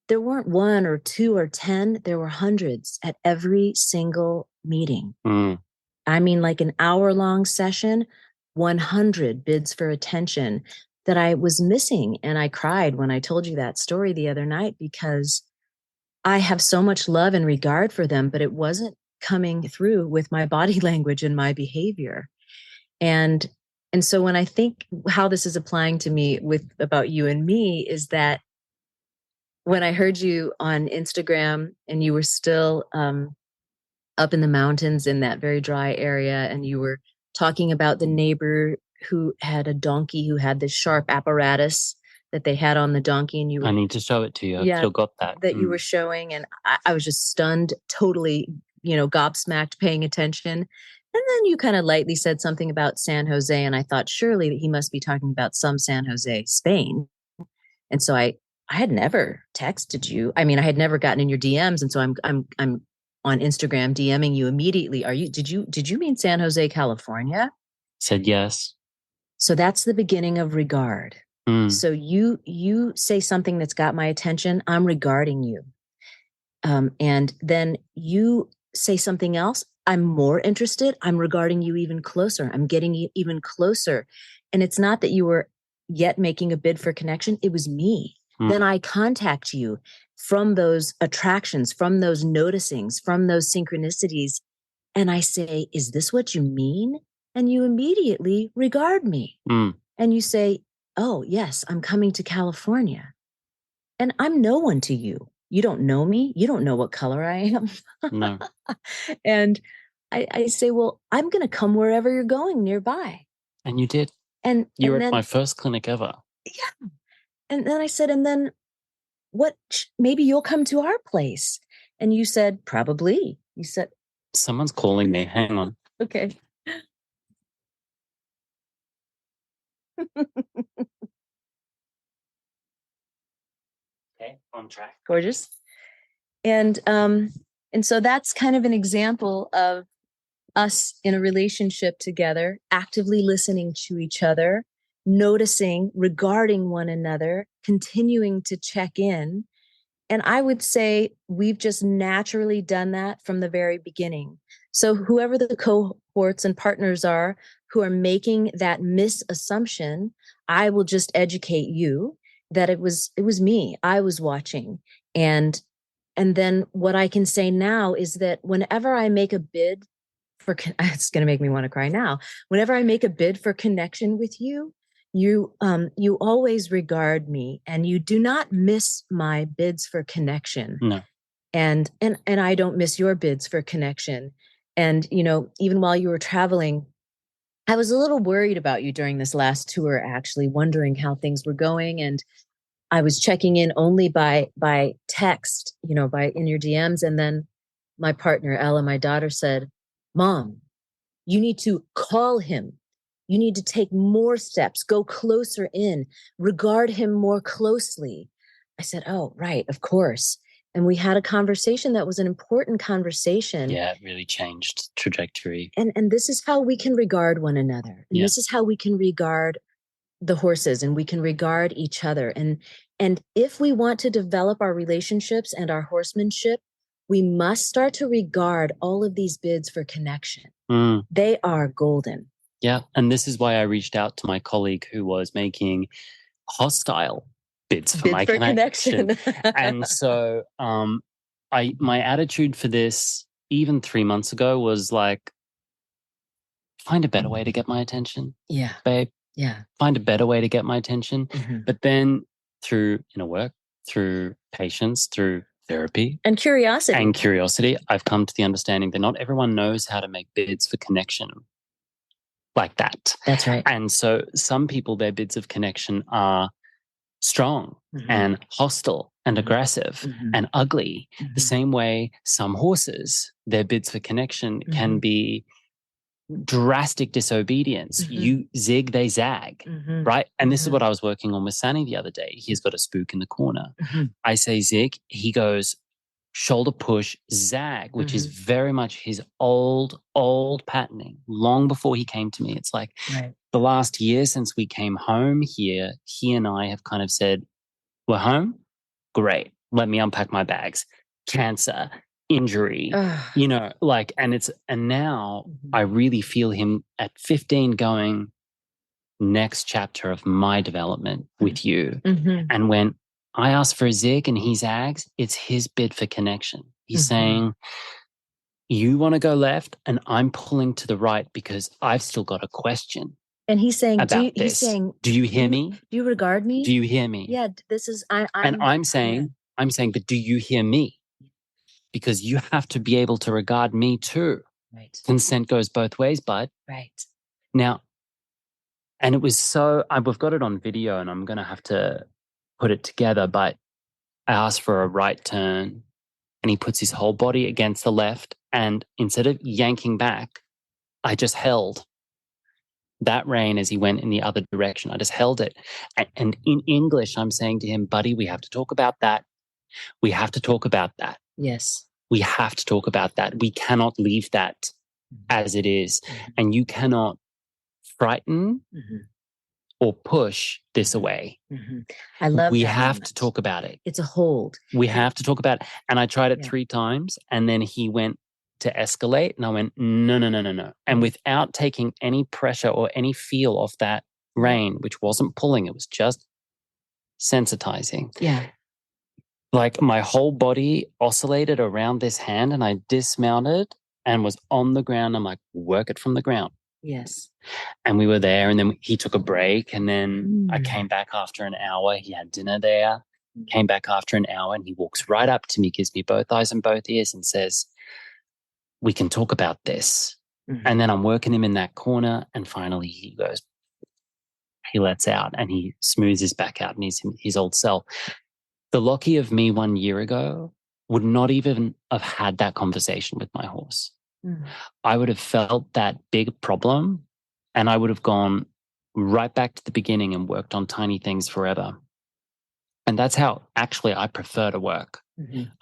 there weren't one or two or 10, there were hundreds at every single meeting. I mean, like an hour-long session, 100 bids for attention that I was missing. And I cried when I told you that story the other night because I have so much love and regard for them, but it wasn't coming through with my body language and my behavior. And so when I think how this is applying to me with about you and me is that when I heard you on Instagram and you were still up in the mountains in that very dry area, and you were talking about the neighbor who had a donkey who had this sharp apparatus that they had on the donkey, and you were, I need to show it to you. I've still got that. That you were showing, and I was just stunned, totally, gobsmacked, paying attention. And then you kind of lightly said something about San Jose, and I thought surely that he must be talking about some San Jose, Spain. And so I had never texted you. I mean, I had never gotten in your DMs, and so I'm on Instagram DMing you immediately. Did you mean San Jose, California? Said yes. So that's the beginning of regard. So you say something that's got my attention, I'm regarding you. And then you say something else, I'm more interested, I'm regarding you even closer. I'm getting even closer. And it's not that you were yet making a bid for connection, it was me. Then I contact you from those attractions, from those noticings, from those synchronicities. And I say, is this what you mean? And you immediately regard me. And you say, oh, yes, I'm coming to California. And I'm no one to you. You don't know me. You don't know what color I am. No. And I say, well, I'm going to come wherever you're going nearby. And you did. And you were at my first clinic ever. Yeah. And then I said, and then maybe you'll come to our place. And you said, probably. You said, someone's calling me. Hang on. Okay. Okay, on track. Gorgeous. And so that's kind of an example of us in a relationship together, actively listening to each other, noticing, regarding one another, continuing to check in. And I would say we've just naturally done that from the very beginning. So whoever the cohorts and partners are who are making that misassumption, I will just educate you that it was me. I was watching. And then what I can say now is that whenever I make a bid for, it's going to make me want to cry now. Whenever I make a bid for connection with you, you always regard me, and you do not miss my bids for connection. No. And I don't miss your bids for connection. And, even while you were traveling, I was a little worried about you during this last tour, actually wondering how things were going. And I was checking in only by text, by in your DMs. And then my partner, Ella, my daughter, said, Mom, you need to call him. You need to take more steps, go closer in, regard him more closely. I said, oh, right, of course. And we had a conversation that was an important conversation. Yeah, it really changed trajectory. And this is how we can regard one another. And this is how we can regard the horses, and we can regard each other. And if we want to develop our relationships and our horsemanship, we must start to regard all of these bids for connection. They are golden. Yeah. And this is why I reached out to my colleague who was making hostile bids for my connection. And so my attitude for this, even 3 months ago, was like, find a better way to get my attention. Yeah. Babe. Yeah. Find a better way to get my attention. But then through inner work, through patience, through therapy. And curiosity. I've come to the understanding that not everyone knows how to make bids for connection like that. That's right. And so some people, their bids of connection are strong and hostile and aggressive and ugly. The same way some horses, their bids for connection can be drastic disobedience. You zig, they zag, right? And this is what I was working on with Sani the other day. He's got a spook in the corner. I say zig, he goes shoulder push, zag, which is very much his old patterning, long before he came to me. It's like the last year since we came home here, he and I have kind of said, we're home? Great. Let me unpack my bags. Cancer, injury, and now I really feel him at 15 going, next chapter of my development with you. And when I ask for a zig and he zags, it's his bid for connection. He's saying, you want to go left and I'm pulling to the right because I've still got a question. And he's saying, do you hear me? Do you regard me? Do you hear me? Yeah, this is, I'm saying, but do you hear me? Because you have to be able to regard me too. Right. Consent goes both ways, bud. Right. Now, and it was we've got it on video and I'm going to have to put it together, but I asked for a right turn and he puts his whole body against the left. And instead of yanking back, I just held that rein as he went in the other direction. I just held it. And in English, I'm saying to him, buddy, we have to talk about that. We have to talk about that. Yes. We have to talk about that. We cannot leave that as it is. And you cannot frighten or push this away. I love we have to talk about it. It's a hold. We have to talk about it. And I tried it 3 times and then he went to escalate and I went, no. And without taking any pressure or any feel off that rein, which wasn't pulling, it was just sensitizing. Yeah. Like my whole body oscillated around this hand and I dismounted and was on the ground. I'm like, work it from the ground. Yes. And we were there and then he took a break and then I came back after an hour. He had dinner there, came back after an hour and he walks right up to me, gives me both eyes and both ears and says, we can talk about this. And then I'm working him in that corner and finally he lets out and he smooths his back out and he's his old self. The Lockie of me 1 year ago would not even have had that conversation with my horse. I would have felt that big problem and I would have gone right back to the beginning and worked on tiny things forever. And that's how actually I prefer to work.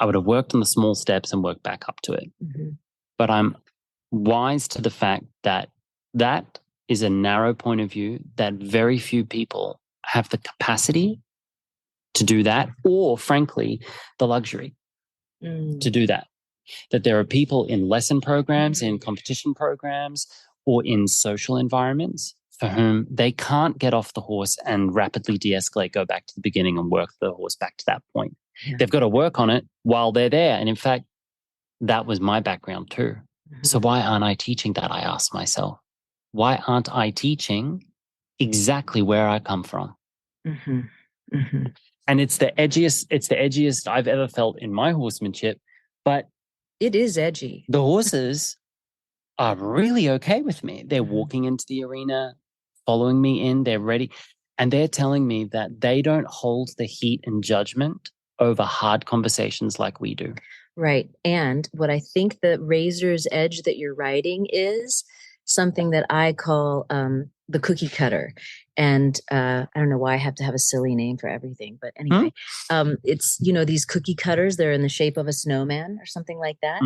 I would have worked on the small steps and worked back up to it. But I'm wise to the fact that that is a narrow point of view that very few people have the capacity to do that, or frankly, the luxury to do that. That there are people in lesson programs, in competition programs, or in social environments for whom they can't get off the horse and rapidly de-escalate, go back to the beginning and work the horse back to that point. They've got to work on it while they're there. And in fact, that was my background too. So why aren't I teaching that? I ask myself. Why aren't I teaching exactly where I come from? And it's the edgiest I've ever felt in my horsemanship, but it is edgy. The horses are really okay with me. They're walking into the arena, following me in, they're ready. And they're telling me that they don't hold the heat and judgment over hard conversations like we do. Right. And what I think the razor's edge that you're riding is something that I call the cookie cutter. And I don't know why I have to have a silly name for everything, but anyway, it's, these cookie cutters, they're in the shape of a snowman or something like that.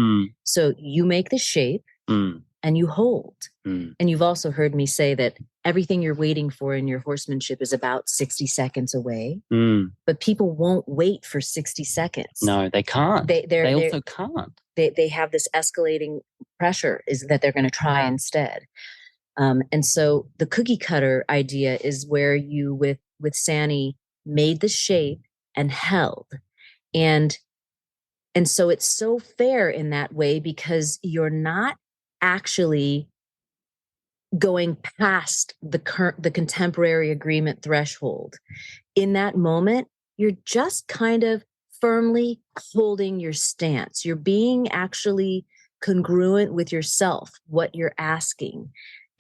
So you make the shape and you hold. And you've also heard me say that everything you're waiting for in your horsemanship is about 60 seconds away. But people won't wait for 60 seconds. No, they can't. They also can't. They have this escalating pressure is that they're going to try instead. And so the cookie cutter idea is where you, with Sani, made the shape and held. And so it's so fair in that way because you're not actually going past the contemporary agreement threshold. In that moment, you're just kind of firmly holding your stance. You're being actually congruent with yourself, what you're asking.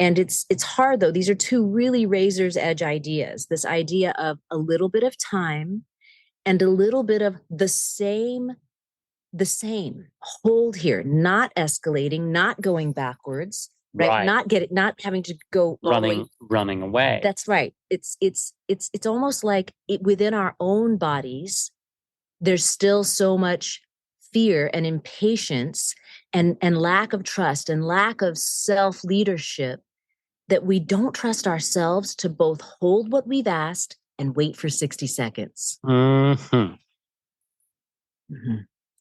And it's hard, though. These are two really razor's edge ideas. This idea of a little bit of time and a little bit of the same hold here, not escalating, not going backwards, right? Not having to go running away. That's right. It's almost like within our own bodies, there's still so much fear and impatience and lack of trust and lack of self-leadership that we don't trust ourselves to both hold what we've asked and wait for 60 seconds. And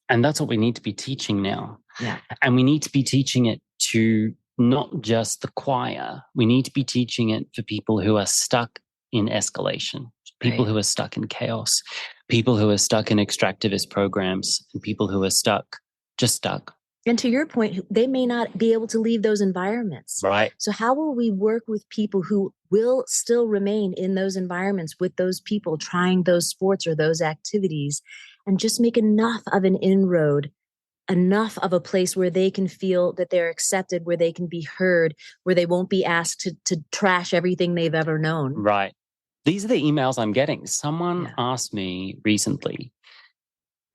that's what we need to be teaching now. Yeah. And we need to be teaching it to not just the choir. We need to be teaching it for people who are stuck in escalation, people who are stuck in chaos, people who are stuck in extractivist programs, and people who are just stuck. And to your point, they may not be able to leave those environments. Right. So how will we work with people who will still remain in those environments with those people trying those sports or those activities and just make enough of an inroad, enough of a place where they can feel that they're accepted, where they can be heard, where they won't be asked to trash everything they've ever known? Right. These are the emails I'm getting. Someone asked me recently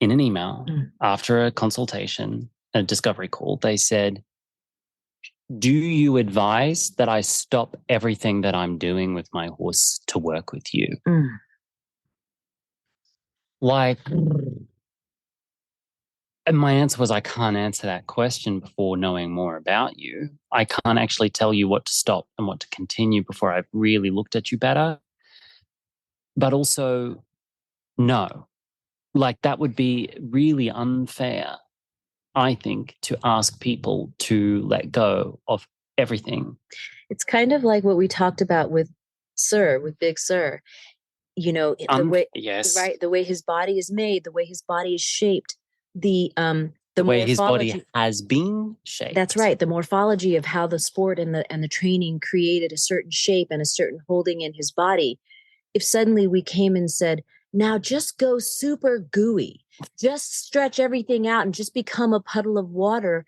in an email after a consultation, a discovery call, they said, do you advise that I stop everything that I'm doing with my horse to work with you? And my answer was, I can't answer that question before knowing more about you. I can't actually tell you what to stop and what to continue before I've really looked at you better. But also, no. That would be really unfair, I think, to ask people to let go of everything. It's kind of like what we talked about with Big Sir. The way, right? The way his body is made, the way his body is shaped, the way his body has been shaped. That's right. The morphology of how the sport and the training created a certain shape and a certain holding in his body. If suddenly we came and said, now just go super gooey, just stretch everything out and just become a puddle of water,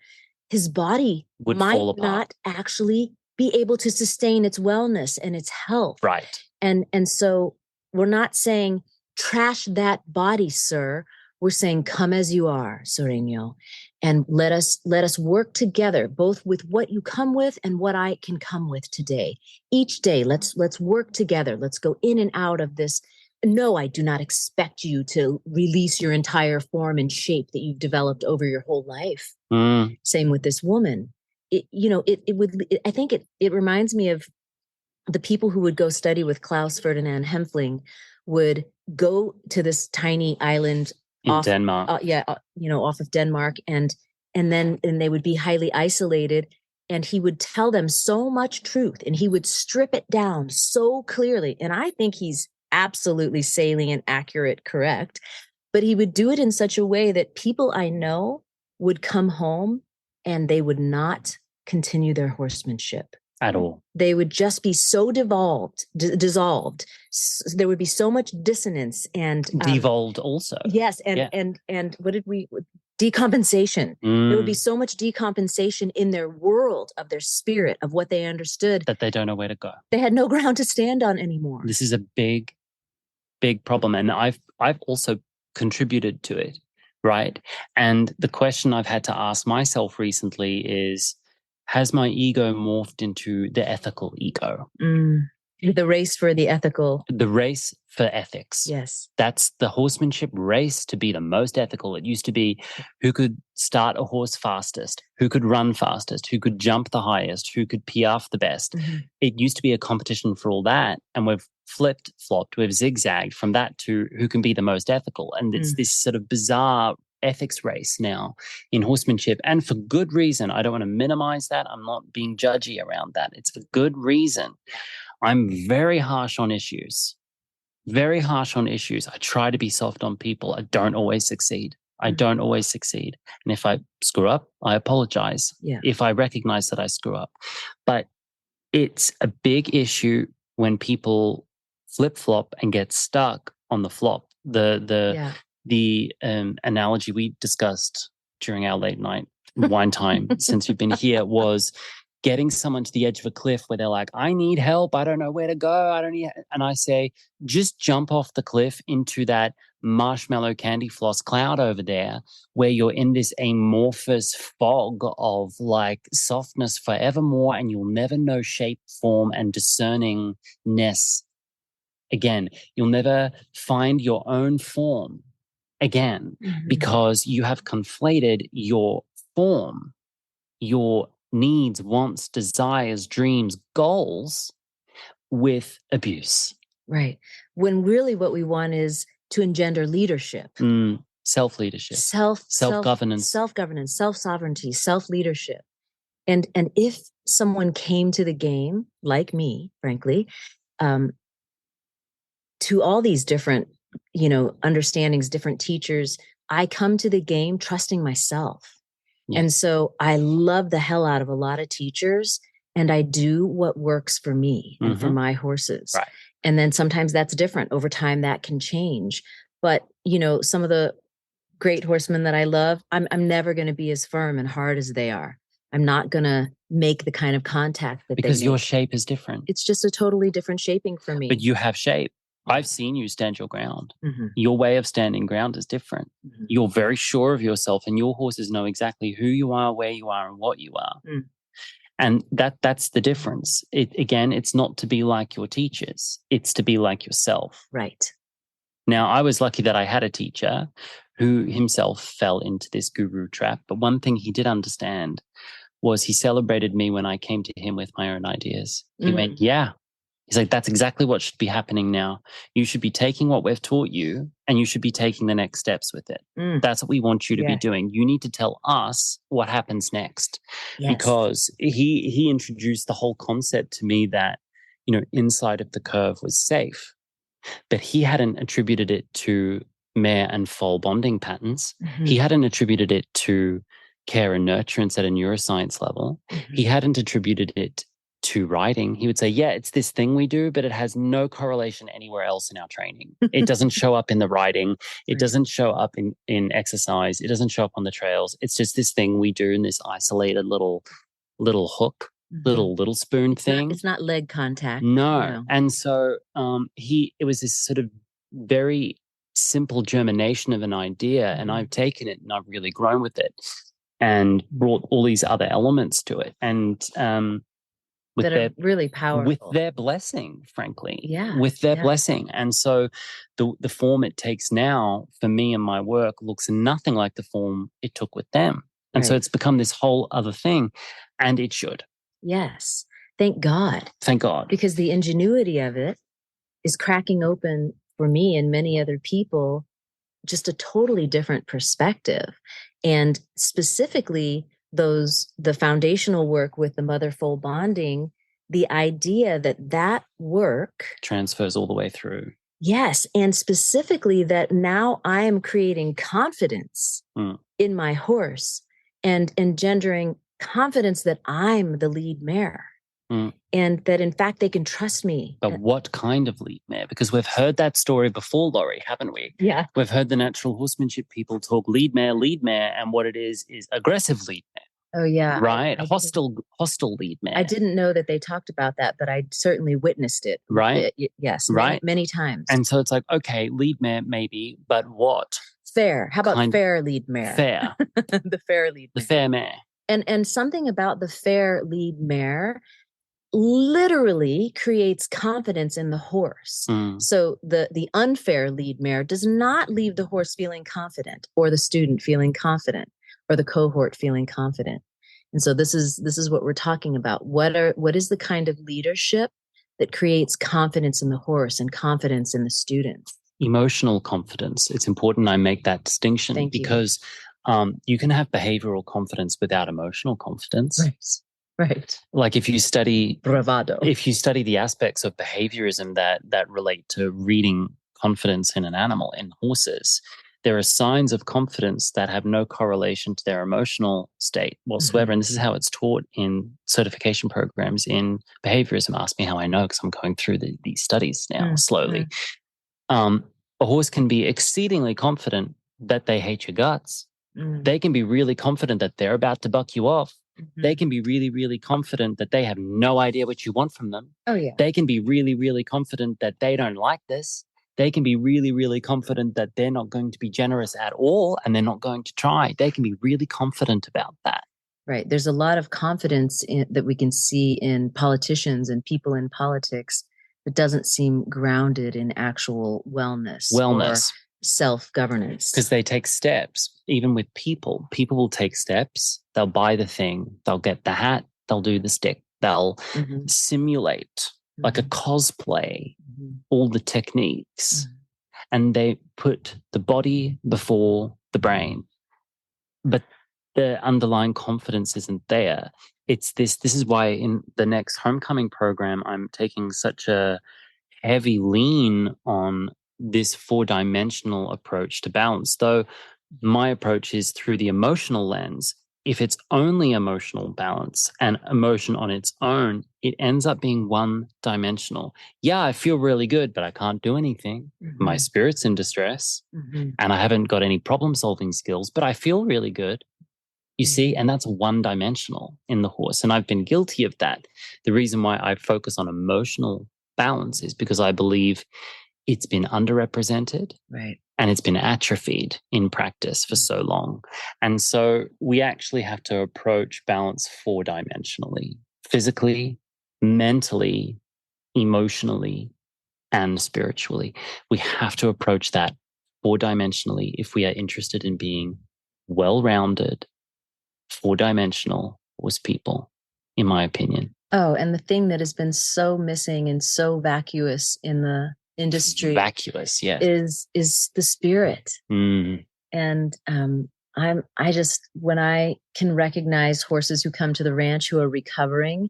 his body might not actually be able to sustain its wellness and its health. Right. And so we're not saying trash that body, sir. We're saying come as you are, Sereño, and let us work together, both with what you come with and what I can come with today. Each day, let's work together. Let's go in and out of this. No, I do not expect you to release your entire form and shape that you've developed over your whole life. Same with this woman. I think it reminds me of the people who would go study with Klaus Ferdinand Hempfling would go to this tiny island in Denmark. Off of Denmark, and then they would be highly isolated. And he would tell them so much truth, and he would strip it down so clearly. And I think he's absolutely salient, accurate, correct. But he would do it in such a way that people I know would come home and they would not continue their horsemanship at all. They would just be so dissolved. There would be so much dissonance and devolved also. Yes, and what did we? Decompensation. There would be so much decompensation in their world of their spirit, of what they understood, that they don't know where to go. They had no ground to stand on anymore. This is a big, big problem, and I've also contributed to it, right? And the question I've had to ask myself recently is, has my ego morphed into the ethical ego? The race for the ethical. The race for ethics. Yes. That's the horsemanship race to be the most ethical. It used to be who could start a horse fastest, who could run fastest, who could jump the highest, who could piaffe the best. It used to be a competition for all that. And we've flopped, we've zigzagged from that to who can be the most ethical. And it's this sort of bizarre ethics race now in horsemanship, and for good reason. I don't want to minimize that. I'm not being judgy around that. It's for good reason. I'm very harsh on issues. Very harsh on issues. I try to be soft on people. I don't always succeed. And if I screw up, I apologize. If I recognize that I screw up. But it's a big issue when people flip-flop and get stuck on the flop. The analogy we discussed during our late night wine time since you've been here was getting someone to the edge of a cliff where they're like, I need help. I don't know where to go. And I say, just jump off the cliff into that marshmallow candy floss cloud over there where you're in this amorphous fog of like softness forevermore, and you'll never know shape, form, and discerningness again. You'll never find your own form again because you have conflated your form, your needs, wants, desires, dreams, goals with abuse. Right. When really what we want is to engender leadership. Self-leadership. Self-governance. Self-governance, self-sovereignty, self-leadership. And if someone came to the game, like me, frankly, to all these different, understandings, different teachers, I come to the game trusting myself. Yeah. And so I love the hell out of a lot of teachers, and I do what works for me and for my horses. Right. And then sometimes that's different. Over time, that can change. But, some of the great horsemen that I love, I'm never going to be as firm and hard as they are. I'm not going to make the kind of contact that because they your make. shape is different. It's just a totally different shaping for me. But you have shape. I've seen you stand your ground. Your way of standing ground is different. You're very sure of yourself, and your horses know exactly who you are, where you are, and what you are. And that's the difference. It's not to be like your teachers. It's to be like yourself. Right. Now, I was lucky that I had a teacher who himself fell into this guru trap. But one thing he did understand was he celebrated me when I came to him with my own ideas. He went, yeah. He's like, that's exactly what should be happening now. You should be taking what we've taught you, and you should be taking the next steps with it. That's what we want you to be doing. You need to tell us what happens next. Yes. Because he introduced the whole concept to me that, inside of the curve was safe. But he hadn't attributed it to mare and foal bonding patterns. He hadn't attributed it to care and nurturance at a neuroscience level. He hadn't attributed it to riding. He would say, yeah, it's this thing we do, but it has no correlation anywhere else in our training. It doesn't show up in the riding. It doesn't show up in exercise. It doesn't show up on the trails. It's just this thing we do in this isolated little hook, little spoon thing. It's not leg contact. No. And so it was this sort of very simple germination of an idea, and I've taken it and I've really grown with it and brought all these other elements to it. And that are really powerful. With their blessing, frankly. Yeah. With their blessing. And so the form it takes now for me and my work looks nothing like the form it took with them. And so it's become this whole other thing, and it should. Yes. Thank God. Thank God. Because the ingenuity of it is cracking open for me and many other people just a totally different perspective. And specifically, the foundational work with the mother-foal bonding, the idea that work transfers all the way through. Yes. And specifically that now I am creating confidence in my horse and engendering confidence that I'm the lead mare. And that in fact they can trust me. But what kind of lead mare? Because we've heard that story before, Laurie, haven't we? Yeah. We've heard the natural horsemanship people talk lead mare, and what it is aggressive lead mare. Oh yeah. Right. Hostile lead mare. I didn't know that they talked about that, but I certainly witnessed it. Right. Yes. Right. Many times. And so it's like, okay, lead mare maybe, but what? Fair. How about fair lead mare? Fair. The fair lead mare. The fair mare. And something about the fair lead mare literally creates confidence in the horse. So the unfair lead mare does not leave the horse feeling confident, or the student feeling confident, or the cohort feeling confident. And so this is what we're talking about. What is the kind of leadership that creates confidence in the horse and confidence in the student? Emotional confidence. It's important I make that distinction because you can have behavioral confidence without emotional confidence. Right. Like if you study bravado, if you study the aspects of behaviorism that relate to reading confidence in an animal, in horses, there are signs of confidence that have no correlation to their emotional state whatsoever. And this is how it's taught in certification programs in behaviorism. Ask me how I know, because I'm going through these studies now slowly. A horse can be exceedingly confident that they hate your guts. They can be really confident that they're about to buck you off. They can be really, really confident that they have no idea what you want from them. Oh, yeah. They can be really, really confident that they don't like this. They can be really, really confident that they're not going to be generous at all and they're not going to try. They can be really confident about that. Right. There's a lot of confidence that we can see in politicians and people in politics that doesn't seem grounded in actual wellness. Or self-governance. Because they take steps. Even with people will take steps. They'll buy the thing. They'll get the hat. They'll do the stick. They'll simulate like a cosplay, all the techniques. And they put the body before the brain. But the underlying confidence isn't there. It's this is why in the next homecoming program, I'm taking such a heavy lean on this 4-dimensional approach to balance. Though my approach is through the emotional lens. If it's only emotional balance and emotion on its own, it ends up being 1-dimensional. Yeah, I feel really good, but I can't do anything. My spirit's in distress and I haven't got any problem-solving skills, but I feel really good. You see, and that's 1-dimensional in the horse. And I've been guilty of that. The reason why I focus on emotional balance is because I believe it's been underrepresented, right, and it's been atrophied in practice for so long. And so we actually have to approach balance 4-dimensionally, physically, mentally, emotionally, and spiritually. We have to approach that 4-dimensionally if we are interested in being well-rounded, 4-dimensional horse people, in my opinion. Oh, and the thing that has been so missing and so vacuous in the industry, yes, is the spirit. And I just, when I can recognize horses who come to the ranch who are recovering,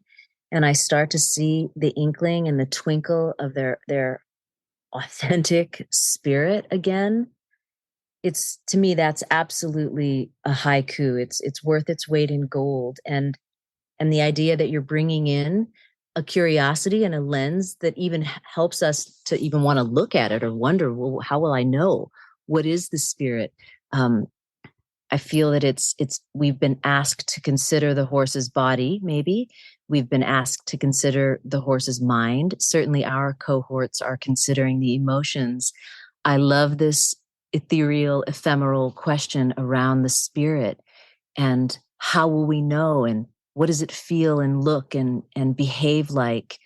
and I start to see the inkling and the twinkle of their authentic spirit again, it's, to me, that's absolutely a haiku. It's worth its weight in gold. And the idea that you're bringing in a curiosity and a lens that even helps us to even want to look at it or wonder, well, how will I know? What is the spirit? I feel that we've been asked to consider the horse's body, maybe. We've been asked to consider the horse's mind. Certainly our cohorts are considering the emotions. I love this ethereal, ephemeral question around the spirit and how will we know, and what does it feel and look and behave like?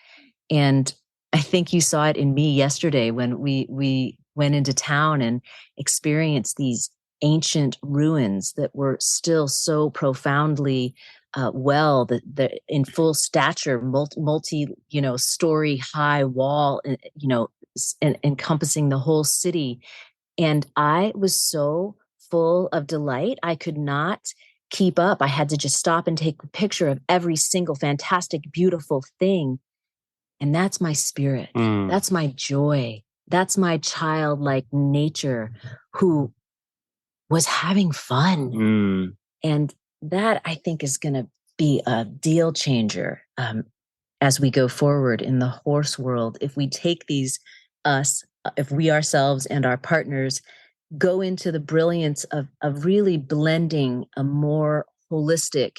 And I think you saw it in me yesterday when we went into town and experienced these ancient ruins that were still so profoundly that in full stature, multi story high wall, encompassing the whole city. And I was so full of delight, I could not keep up. I had to just stop and take a picture of every single fantastic, beautiful thing. And that's my spirit. That's my joy. That's my childlike nature who was having fun. And that, I think, is going to be a deal changer as we go forward in the horse world. If we take if we ourselves and our partners go into the brilliance of really blending a more holistic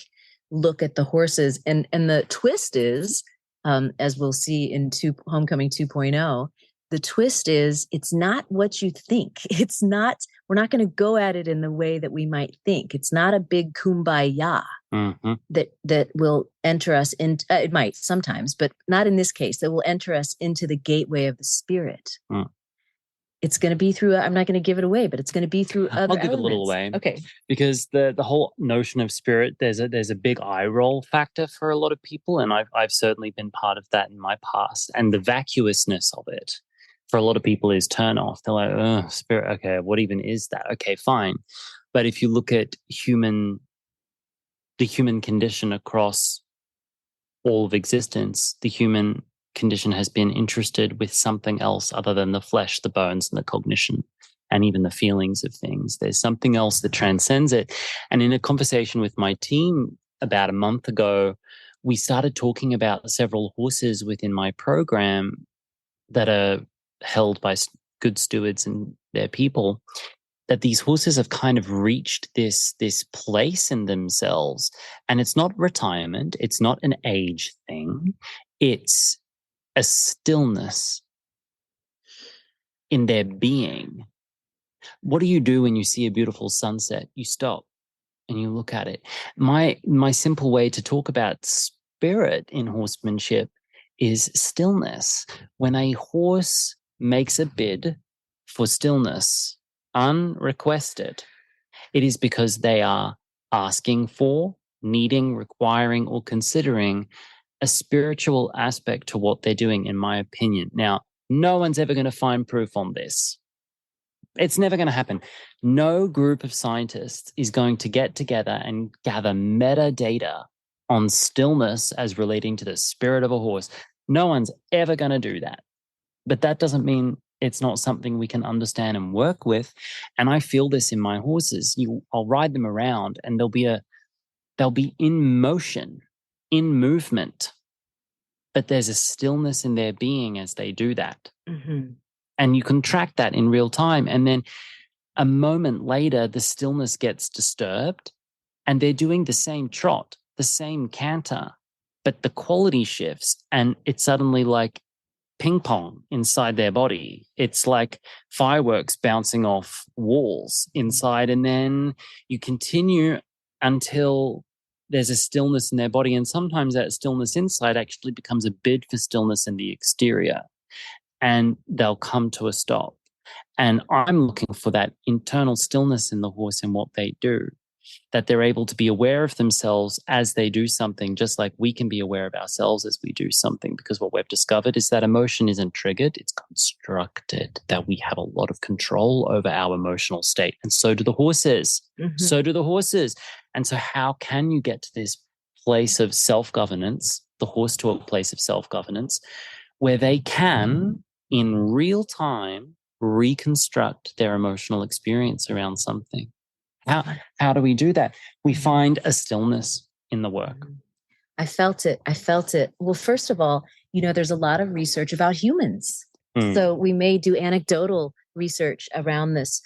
look at the horses. And the twist is, as we'll see in Homecoming 2.0, the twist is it's not what you think. We're not going to go at it in the way that we might think. It's not a big kumbaya. that will enter us in. It might sometimes, but not in this case. That will enter us into the gateway of the spirit. It's going to be through, I'm not going to give it away, but it's going to be through other I'll give elements. it a little away. Okay. Because the whole notion of spirit, there's a big eye roll factor for a lot of people. And I've certainly been part of that in my past. And the vacuousness of it for a lot of people is turn off. They're like, oh, spirit, okay, what even is that? Okay, fine. But if you look at the human condition across all of existence, the human condition has been interested with something else other than the flesh, the bones, and the cognition, and even the feelings of things. There's something else that transcends it. And in a conversation with my team about a month ago, we started talking about several horses within my program that are held by good stewards and their people, that these horses have kind of reached this place in themselves. And it's not retirement. It's not an age thing. It's a stillness in their being. What do you do when you see a beautiful sunset? You stop and you look at it. My simple way to talk about spirit in horsemanship is stillness. When a horse makes a bid for stillness, unrequested, it is because they are asking for, needing, requiring, or considering a spiritual aspect to what they're doing, in my opinion. Now, no one's ever going to find proof on this. It's never going to happen. No group of scientists is going to get together and gather metadata on stillness as relating to the spirit of a horse. No one's ever going to do that. But that doesn't mean it's not something we can understand and work with. And I feel this in my horses. I'll ride them around and they'll be in motion, in movement, but there's a stillness in their being as they do that. And you can track that in real time. And then a moment later, the stillness gets disturbed and they're doing the same trot, the same canter, but the quality shifts and it's suddenly like ping pong inside their body. It's like fireworks bouncing off walls inside. And then you continue until there's a stillness in their body. And sometimes that stillness inside actually becomes a bid for stillness in the exterior. And they'll come to a stop. And I'm looking for that internal stillness in the horse in what they do, that they're able to be aware of themselves as they do something, just like we can be aware of ourselves as we do something. Because what we've discovered is that emotion isn't triggered, it's constructed, that we have a lot of control over our emotional state. And so do the horses. So do the horses. And so how can you get to this place of self-governance, the horse to a place of self-governance, where they can, in real time, reconstruct their emotional experience around something? How do we do that? We find a stillness in the work. I felt it. Well, first of all, there's a lot of research about humans. So we may do anecdotal research around this,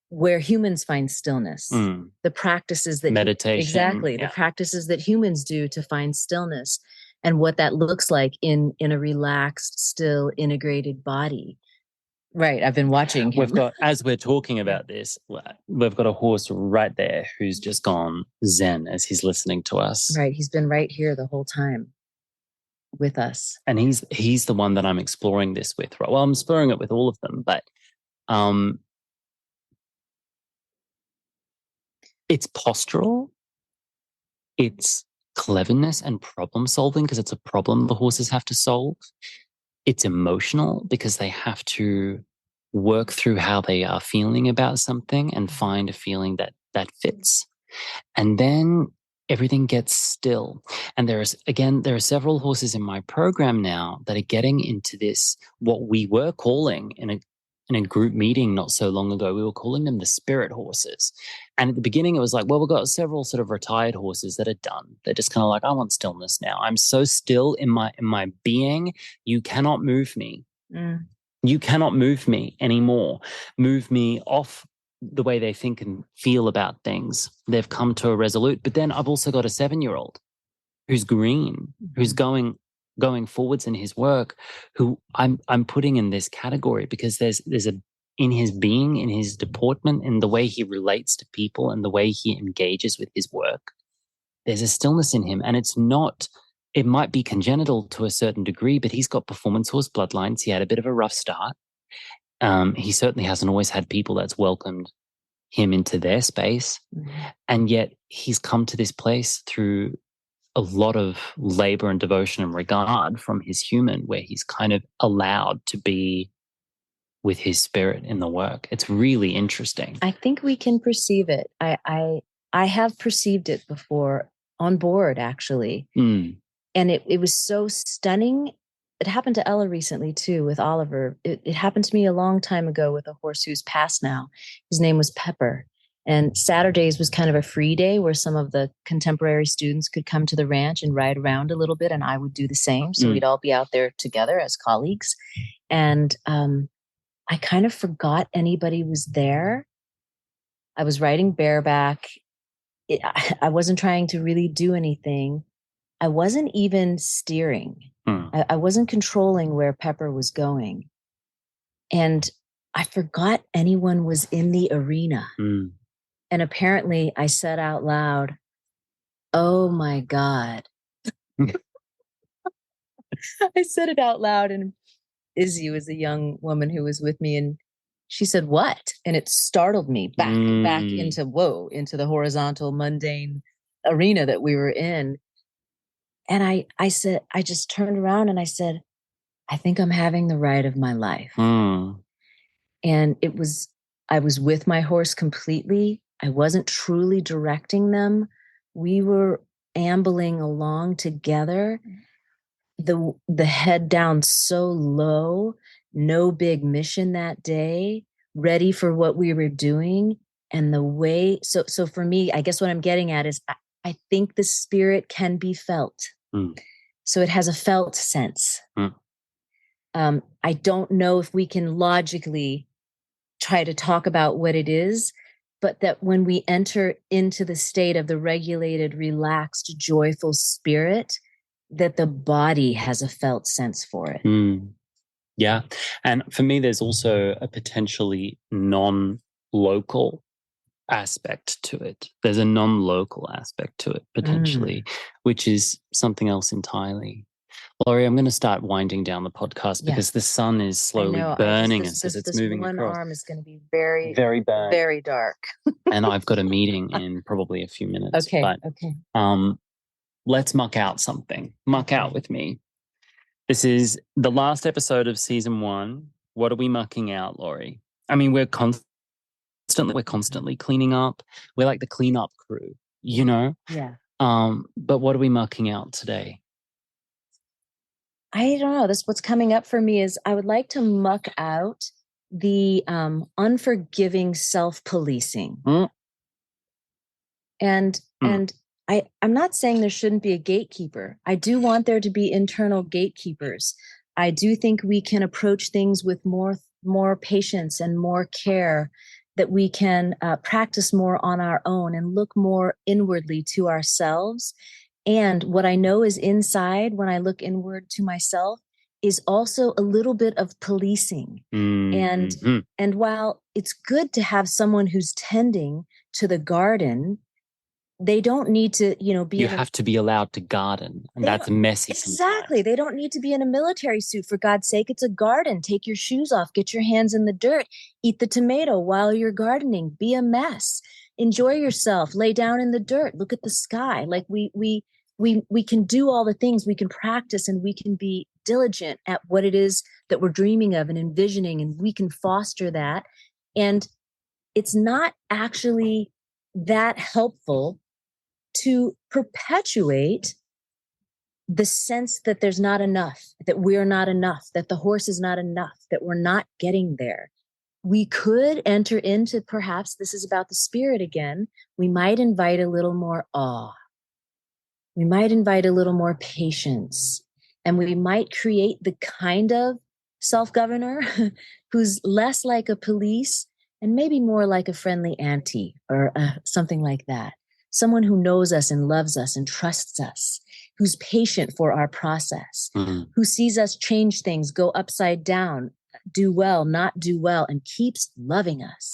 where humans find stillness. The practices that meditation. Exactly. Yeah. The practices that humans do to find stillness and what that looks like in a relaxed, still, integrated body. Right. I've been watching him. We've got, as we're talking about this, we've got a horse right there who's just gone zen as he's listening to us. Right. He's been right here the whole time with us. And he's the one that I'm exploring this with. Right. Well, I'm exploring it with all of them, but it's postural. It's cleverness and problem solving because it's a problem the horses have to solve. It's emotional because they have to work through how they are feeling about something and find a feeling that fits. And then everything gets still. And there are several horses in my program now that are getting into this, what we were calling in a group meeting not so long ago, we were calling them the spirit horses. And at the beginning, it was like, well, we've got several sort of retired horses that are done. They're just kind of like, I want stillness now. I'm so still in my being. You cannot move me. You cannot move me anymore. Move me off the way they think and feel about things. They've come to a resolute. But then I've also got a 7-year-old who's green, who's going forwards in his work, who I'm putting in this category because there's in his being, in his deportment, in the way he relates to people and the way he engages with his work, there's a stillness in him. And it might be congenital to a certain degree, but he's got performance horse bloodlines. He had a bit of a rough start. He certainly hasn't always had people that's welcomed him into their space. Mm-hmm. And yet he's come to this place through a lot of labor and devotion and regard from his human, where he's kind of allowed to be with his spirit in the work. It's really interesting. I think we can perceive it. I have perceived it before on board, actually. And it was so stunning. It happened to Ella recently too with Oliver. It happened to me a long time ago with a horse who's passed now. His name was Pepper. And Saturdays was kind of a free day where some of the contemporary students could come to the ranch and ride around a little bit, and I would do the same. So we'd all be out there together as colleagues. And I kind of forgot anybody was there. I was riding bareback. I wasn't trying to really do anything. I wasn't even steering. I wasn't controlling where Pepper was going. And I forgot anyone was in the arena. And apparently I said out loud, "Oh my God." I said it out loud, and Izzy was a young woman who was with me, and she said, "What?" And it startled me back into the horizontal, mundane arena that we were in. And I said, I just turned around and I said, "I think I'm having the ride of my life." And I was with my horse completely. I wasn't truly directing them. We were ambling along together, the head down so low, no big mission that day, ready for what we were doing. And the way, so for me, I guess what I'm getting at is I think the spirit can be felt. So it has a felt sense. I don't know if we can logically try to talk about what it is, but that when we enter into the state of the regulated, relaxed, joyful spirit, that the body has a felt sense for it. Yeah. And for me, there's also a potentially non-local aspect to it. There's a non-local aspect to it, potentially, which is something else entirely. Laurie, I'm going to start winding down the podcast because the sun is slowly burning us as it's moving across. This one arm is going to be very, very bad, very dark. And I've got a meeting in probably a few minutes. Okay. Let's muck out something. Muck out with me. This is the last episode of season 1. What are we mucking out, Laurie? I mean, we're constantly cleaning up. We're like the cleanup crew, you know? Yeah. But what are we mucking out today? I don't know. What's coming up for me is I would like to muck out the unforgiving self-policing. And I'm not saying there shouldn't be a gatekeeper. I do want there to be internal gatekeepers. I do think we can approach things with more patience and more care, that we can practice more on our own and look more inwardly to ourselves. And what I know is inside, when I look inward to myself, is also a little bit of policing. And while it's good to have someone who's tending to the garden, they don't need to, be. You have to be allowed to garden, and that's messy. Exactly. Sometimes. They don't need to be in a military suit. For God's sake, it's a garden. Take your shoes off. Get your hands in the dirt. Eat the tomato while you're gardening. Be a mess. Enjoy yourself. Lay down in the dirt. Look at the sky. Like we can do all the things. We can practice, and we can be diligent at what it is that we're dreaming of and envisioning, and we can foster that. And it's not actually that helpful to perpetuate the sense that there's not enough, that we're not enough, that the horse is not enough, that we're not getting there. We could enter into, perhaps this is about the spirit again, we might invite a little more awe. We might invite a little more patience, and we might create the kind of self-governor who's less like a police and maybe more like a friendly auntie or something like that. Someone who knows us and loves us and trusts us, who's patient for our process, who sees us change things, go upside down, do well, not do well, and keeps loving us.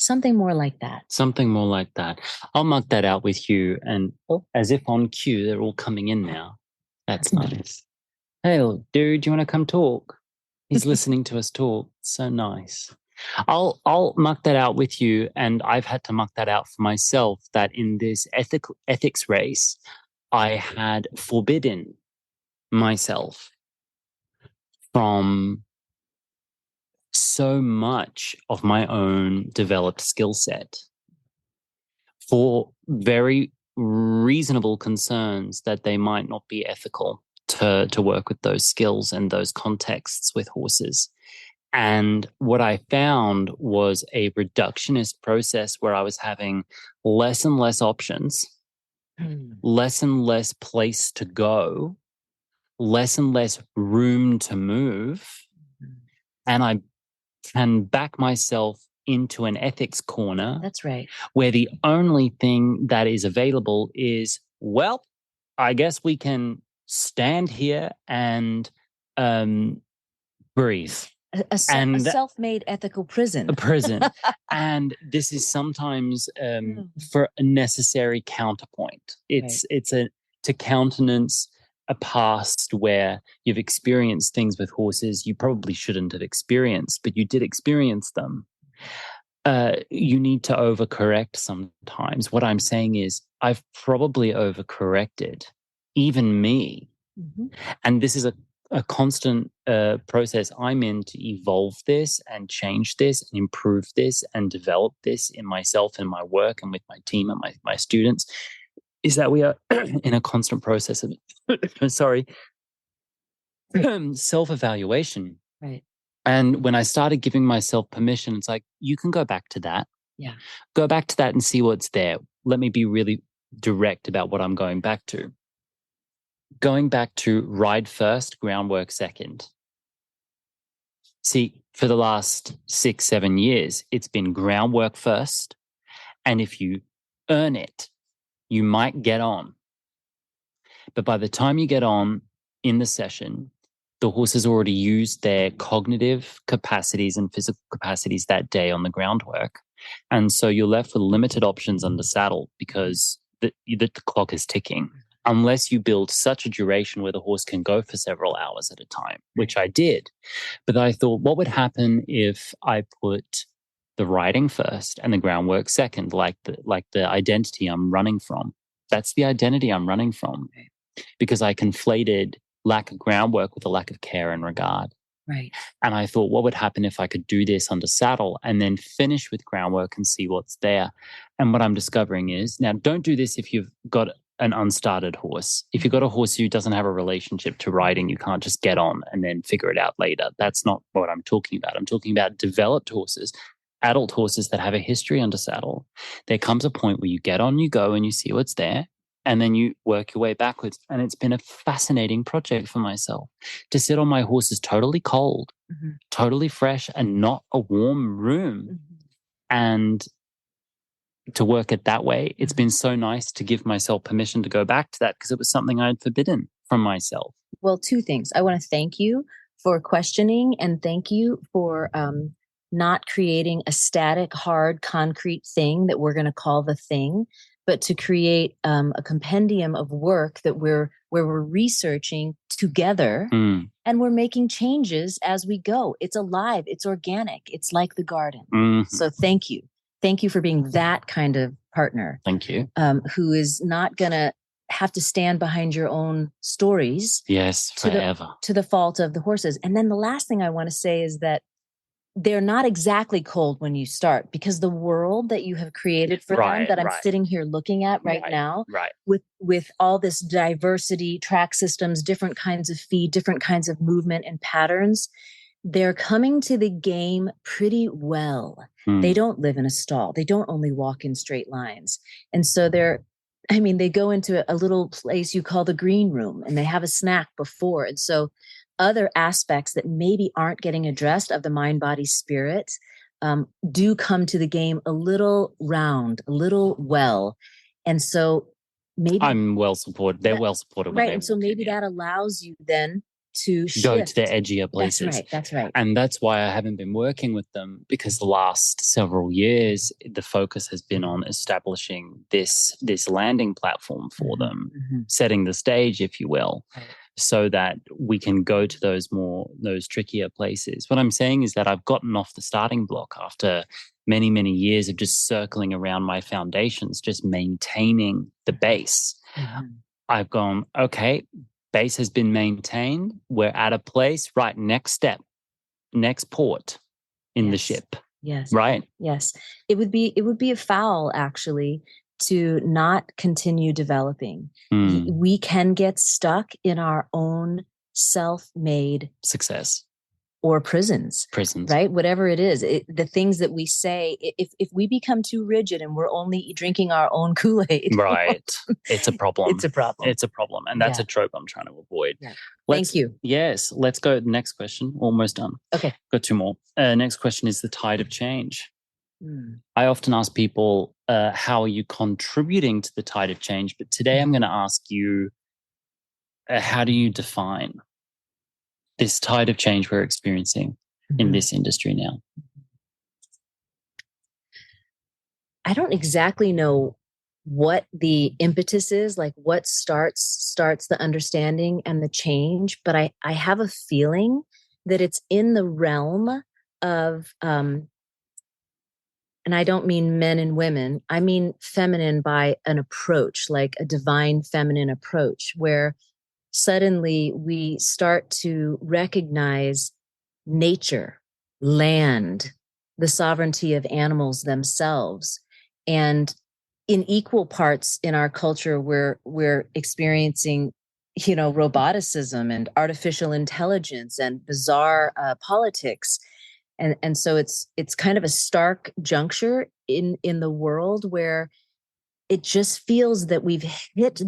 Something more like that. Something more like that. I'll mark that out with you. And as if on cue, they're all coming in now. That's nice. Hey, dude, do you want to come talk? He's listening to us talk. So nice. I'll mark that out with you. And I've had to mark that out for myself, that in this ethics race, I had forbidden myself from so much of my own developed skill set for very reasonable concerns that they might not be ethical to work with those skills and those contexts with horses. And what I found was a reductionist process where I was having less and less options, less and less place to go, less and less room to move. And I can back myself into an ethics corner. That's right. Where the only thing that is available is, well, I guess we can stand here and breathe. A self-made ethical prison. A prison. And this is sometimes for a necessary counterpoint. It's to countenance a past where you've experienced things with horses you probably shouldn't have experienced, but you did experience them. You need to overcorrect sometimes. What I'm saying is I've probably overcorrected, even me. Mm-hmm. And this is a constant process I'm in to evolve this and change this and improve this and develop this in myself and my work and with my team and my students, is that we are in a constant process of, self-evaluation. Right. And when I started giving myself permission, it's like, you can go back to that. Yeah. Go back to that and see what's there. Let me be really direct about what I'm going back to. Going back to ride first, groundwork second. See, for the last 6-7 years, it's been groundwork first. And if you earn it, you might get on. But by the time you get on in the session, the horse has already used their cognitive capacities and physical capacities that day on the groundwork. And so you're left with limited options under saddle because the clock is ticking. Unless you build such a duration where the horse can go for several hours at a time, which I did. But I thought, what would happen if I put the riding first and the groundwork second, like the identity I'm running from? That's the identity I'm running from, because I conflated lack of groundwork with a lack of care and regard. Right. And I thought, what would happen if I could do this under saddle and then finish with groundwork and see what's there? And what I'm discovering is, now don't do this if you've got an unstarted horse. If you've got a horse who doesn't have a relationship to riding, you can't just get on and then figure it out later. That's not what I'm talking about. I'm talking about developed horses, adult horses that have a history under saddle. There comes a point where you get on, you go, and you see what's there, and then you work your way backwards. And it's been a fascinating project for myself to sit on my horses totally cold, totally fresh, and not a warm room. And to work it that way, it's been so nice to give myself permission to go back to that, because it was something I had forbidden from myself. Well, two things. I want to thank you for questioning, and thank you for not creating a static, hard, concrete thing that we're going to call the thing, but to create a compendium of work that where we're researching together and we're making changes as we go. It's alive. It's organic. It's like the garden. So thank you. Thank you for being that kind of partner. Thank you. Who is not going to have to stand behind your own stories. Yes, forever. To the fault of the horses. And then the last thing I want to say is that they're not exactly cold when you start, because the world that you have created for them, that I'm sitting here looking at right now, with all this diversity, track systems, different kinds of feed, different kinds of movement and patterns, they're coming to the game pretty well. They don't live in a stall. They don't only walk in straight lines. And so they go into a little place you call the green room, and they have a snack before. And so other aspects that maybe aren't getting addressed of the mind, body, spirit do come to the game a little round, a little well. And so maybe I'm well supported. They're well supported. Right. And so maybe that allows you then to shift. Go to the edgier places. That's right. And that's why I haven't been working with them, because the last several years, the focus has been on establishing this landing platform for them, setting the stage, if you will, so that we can go to those trickier places. What I'm saying is that I've gotten off the starting block after many, many years of just circling around my foundations, just maintaining the base. I've gone, okay, base has been maintained. We're at a place, right? Next step, next port in the ship. Yes. Right? Yes. It would be a foul, actually, to not continue developing. We can get stuck in our own self-made success or prisons, right? Whatever it is, the things that we say, if we become too rigid and we're only drinking our own Kool-Aid, right? It's a problem. It's a problem. And that's a trope I'm trying to avoid. Yeah. Thank you. Yes. Let's go to the next question. Almost done. Okay. Got two more. Next question is the tide of change. I often ask people, how are you contributing to the tide of change? But today I'm going to ask you, how do you define this tide of change we're experiencing in this industry now? I don't exactly know what the impetus is, like what starts the understanding and the change, but I have a feeling that it's in the realm of, and I don't mean men and women, I mean feminine by an approach, like a divine feminine approach, where suddenly we start to recognize nature, land, the sovereignty of animals themselves. And in equal parts in our culture, we're experiencing, roboticism and artificial intelligence and bizarre politics. And so it's kind of a stark juncture in the world where it just feels that we've hit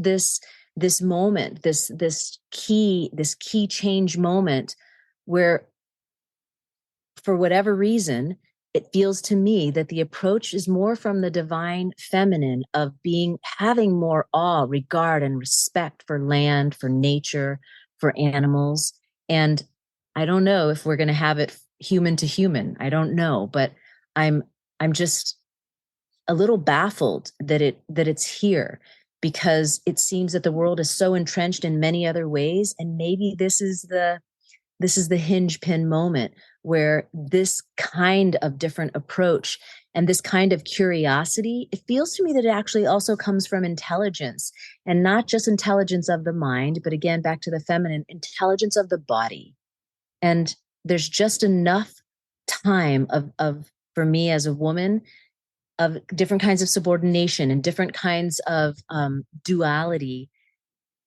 this moment, this key change moment, where for whatever reason, it feels to me that the approach is more from the divine feminine of having more awe, regard, and respect for land, for nature, for animals. And I don't know if we're going to have it human to human. I don't know, but I'm just a little baffled that it's here, because it seems that the world is so entrenched in many other ways, and maybe this is the hinge pin moment where this kind of different approach and this kind of curiosity, it feels to me that it actually also comes from intelligence, and not just intelligence of the mind, but again, back to the feminine, intelligence of the body. And there's just enough time of for me as a woman, of different kinds of subordination and different kinds of duality,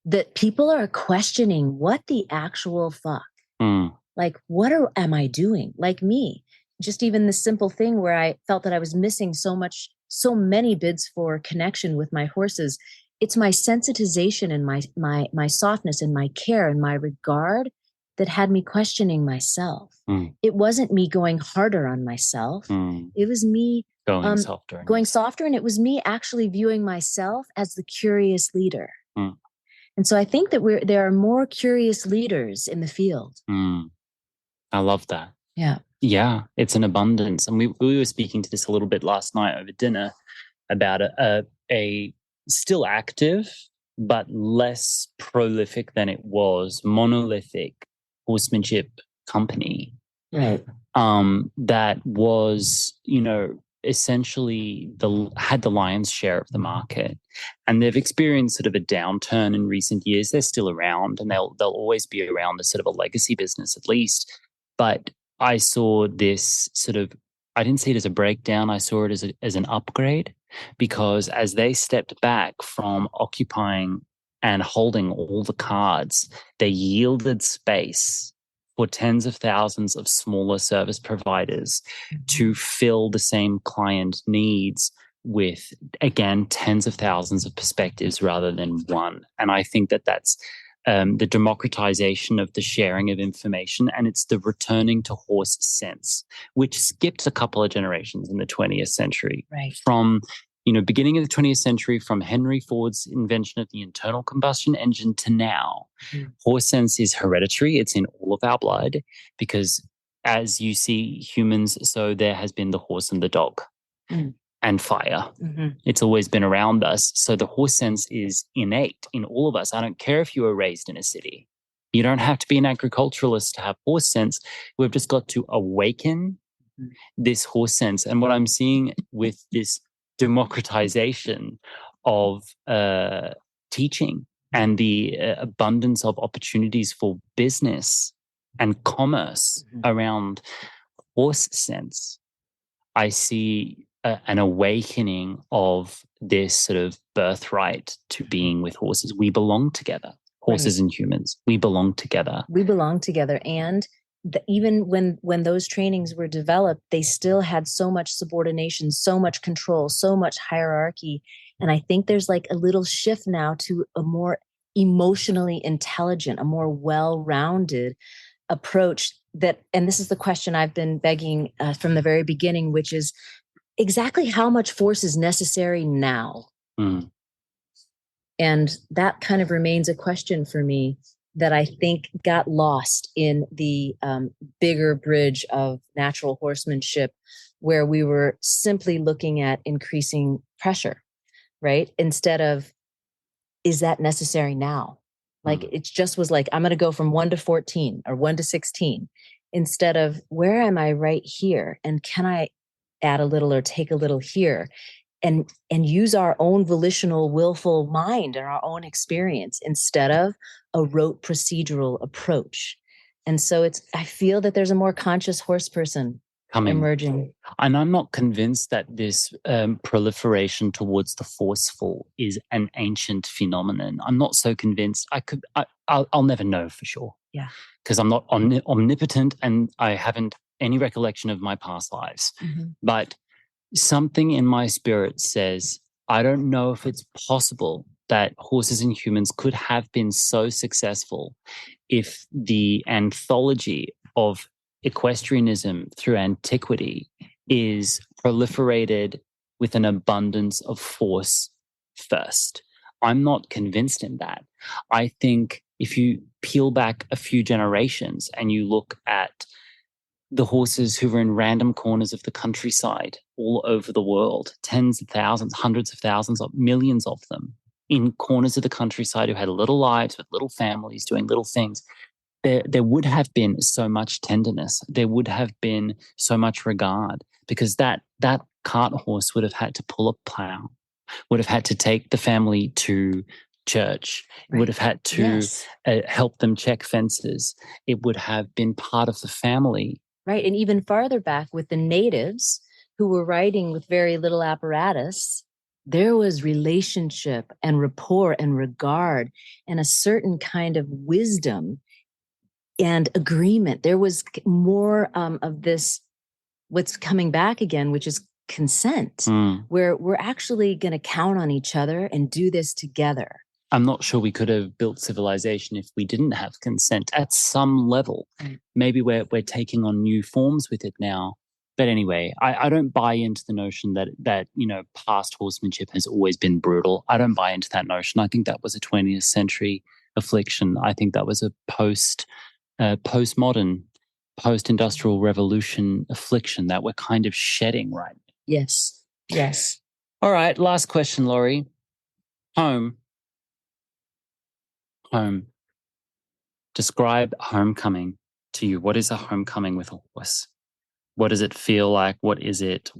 that people are questioning what the actual fuck. Like, what am I doing? Like me, just even the simple thing where I felt that I was missing so many bids for connection with my horses. It's my sensitization and my softness and my care and my regard that had me questioning myself. It wasn't me going harder on myself. It was me going softer. And it was me actually viewing myself as the curious leader. And so I think that there are more curious leaders in the field. I love that. Yeah. Yeah, it's an abundance. And we were speaking to this a little bit last night over dinner about a still active, but less prolific than it was, monolithic horsemanship company. Right. That was, essentially had the lion's share of the market, and they've experienced sort of a downturn in recent years. They're still around, and they'll always be around as sort of a legacy business at least. But I saw this I didn't see it as a breakdown. I saw it as an upgrade, because as they stepped back from occupying and holding all the cards, they yielded space for tens of thousands of smaller service providers to fill the same client needs with, again, tens of thousands of perspectives rather than one. And I think that that's the democratization of the sharing of information, and it's the returning to horse sense, which skipped a couple of generations in the 20th century. Right. From beginning of the 20th century, from Henry Ford's invention of the internal combustion engine to now, horse sense is hereditary. It's in all of our blood because as you see humans, so there has been the horse and the dog and fire. It's always been around us. So the horse sense is innate in all of us. I don't care if you were raised in a city. You don't have to be an agriculturalist to have horse sense. We've just got to awaken this horse sense. And what I'm seeing with this democratization of teaching and the abundance of opportunities for business and commerce around horse sense, I see an awakening of this sort of birthright to being with horses. We belong together, horses and humans. We belong together. We belong together. And even when those trainings were developed, they still had so much subordination, so much control, so much hierarchy. And I think there's like a little shift now to a more emotionally intelligent, a more well-rounded approach that, and this is the question I've been begging from the very beginning, which is exactly how much force is necessary now? And that kind of remains a question for me that I think got lost in the bigger bridge of natural horsemanship, where we were simply looking at increasing pressure, right? Instead of, is that necessary now? Like it just was like, I'm going to go from 1 to 14 or 1 to 16 instead of where am I right here? And can I add a little or take a little here and use our own volitional, willful mind and our own experience instead of a rote procedural approach. And so I feel that there's a more conscious horse person emerging. And I'm not convinced that this proliferation towards the forceful is an ancient phenomenon. I'm not so convinced. I'll never know for sure. Yeah. Because I'm not omnipotent and I haven't any recollection of my past lives. But something in my spirit says, I don't know if it's possible that horses and humans could have been so successful if the anthology of equestrianism through antiquity is proliferated with an abundance of force first. I'm not convinced in that. I think if you peel back a few generations and you look at the horses who were in random corners of the countryside all over the world, tens of thousands, hundreds of thousands, millions of them in corners of the countryside who had little lives with little families doing little things, there would have been so much tenderness. There would have been so much regard because that cart horse would have had to pull a plow, would have had to take the family to church, would have had to help them check fences. It would have been part of the family. Right. And even farther back with the natives who were riding with very little apparatus, there was relationship and rapport and regard and a certain kind of wisdom and agreement. There was more of this, what's coming back again, which is consent, where we're actually going to count on each other and do this together. I'm not sure we could have built civilization if we didn't have consent at some level. Maybe we're taking on new forms with it now. But anyway, I don't buy into the notion that past horsemanship has always been brutal. I don't buy into that notion. I think that was a 20th century affliction. I think that was a postmodern, post-industrial revolution affliction that we're kind of shedding right now. Yes. Yes. All right. Last question, Laurie. Home. Describe homecoming to you. What is a homecoming with a horse? What does it feel like? What is it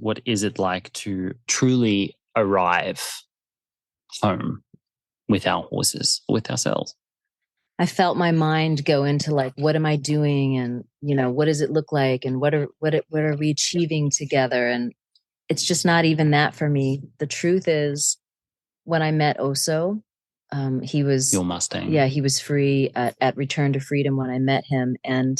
like to truly arrive home with our horses, with ourselves? I felt my mind go into like, what am I doing? And, what does it look like? And what are we achieving together? And it's just not even that for me. The truth is when I met Oso, he was your Mustang. Yeah, he was free at Return to Freedom when I met him. And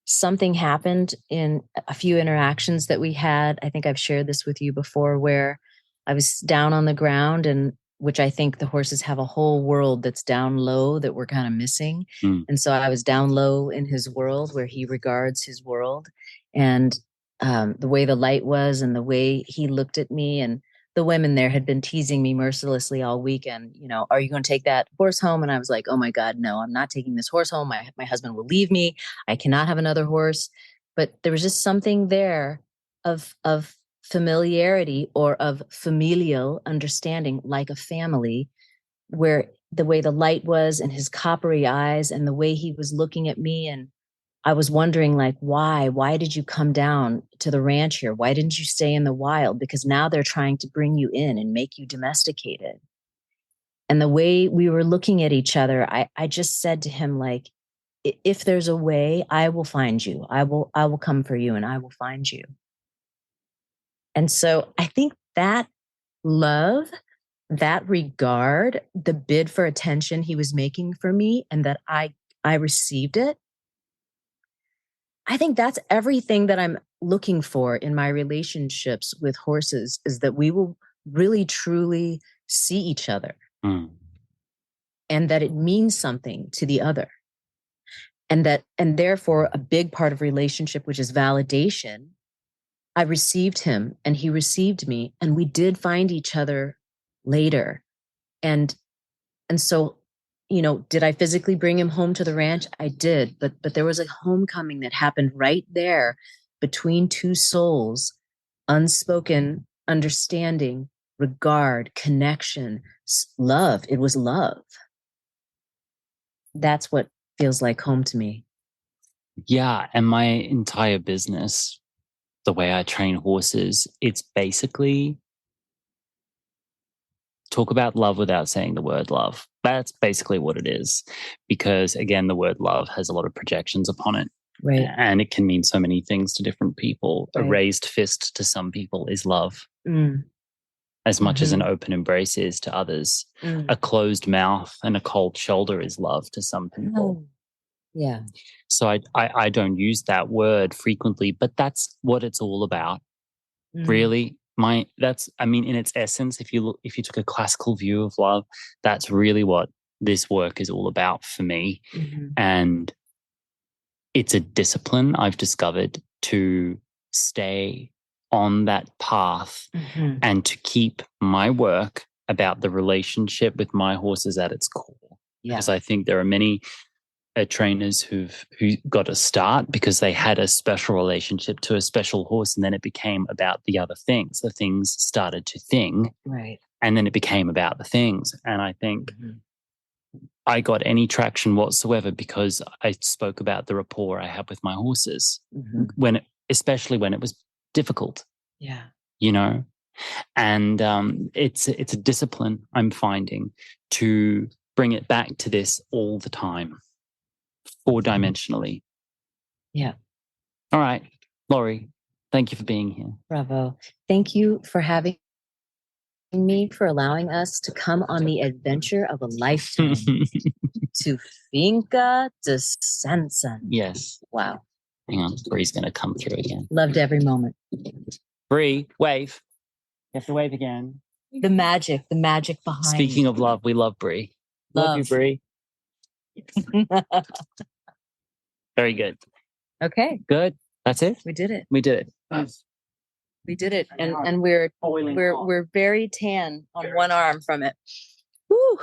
something happened in a few interactions that we had. I think I've shared this with you before, where I was down on the ground, and which I think the horses have a whole world that's down low that we're kind of missing. And so I was down low in his world where he regards his world, and the way the light was and the way he looked at me, and the women there had been teasing me mercilessly all weekend. Are you going to take that horse home? And I was like, oh my God, no, I'm not taking this horse home. My husband will leave me. I cannot have another horse. But there was just something there of familiarity or of familial understanding, like a family, where the way the light was in his coppery eyes and the way he was looking at me. And I was wondering, like, why did you come down to the ranch here? Why didn't you stay in the wild? Because now they're trying to bring you in and make you domesticated. And the way we were looking at each other, I just said to him, like, if there's a way, I will find you. I will come for you and I will find you. And so I think that love, that regard, the bid for attention he was making for me, and that I received it. I think that's everything that I'm looking for in my relationships with horses, is that we will really, truly see each other and that it means something to the other. And therefore a big part of relationship, which is validation, I received him and he received me, and we did find each other later. And so, did I physically bring him home to the ranch? I did, but there was a homecoming that happened right there between two souls, unspoken understanding, regard, connection, love. It was love. That's what feels like home to me. Yeah. And my entire business, the way I train horses, it's basically talk about love without saying the word love. That's basically what it is. Because again, the word love has a lot of projections upon it. Right. And it can mean so many things to different people. Right. A raised fist to some people is love. As much as an open embrace is to others. A closed mouth and a cold shoulder is love to some people. Yeah. So I don't use that word frequently, but that's what it's all about. Really. In its essence, if you took a classical view of love, that's really what this work is all about for me. And it's a discipline I've discovered to stay on that path and to keep my work about the relationship with my horses at its core. Yeah. Because I think there are many trainers who got a start because they had a special relationship to a special horse, and then it became about the other things. The things started to thing, right? And then it became about the things. And I think I got any traction whatsoever because I spoke about the rapport I had with my horses especially when it was difficult. Yeah, and it's a discipline I'm finding to bring it back to this all the time. 4-dimensionally. Yeah. All right, Laurie, thank you for being here. Bravo. Thank you for having me, for allowing us to come on the adventure of a lifetime to Finca de Sensen. Yes. Wow. Hang on, Bree's going to come through again. Loved every moment. Bree, wave. You have to wave again. The magic behind. Speaking of love, we love Bree. Love you, Bree. Very good. Okay. Good. That's it. We did it. We did it. Nice. We did it, and we're very tan on one arm from it. Woo.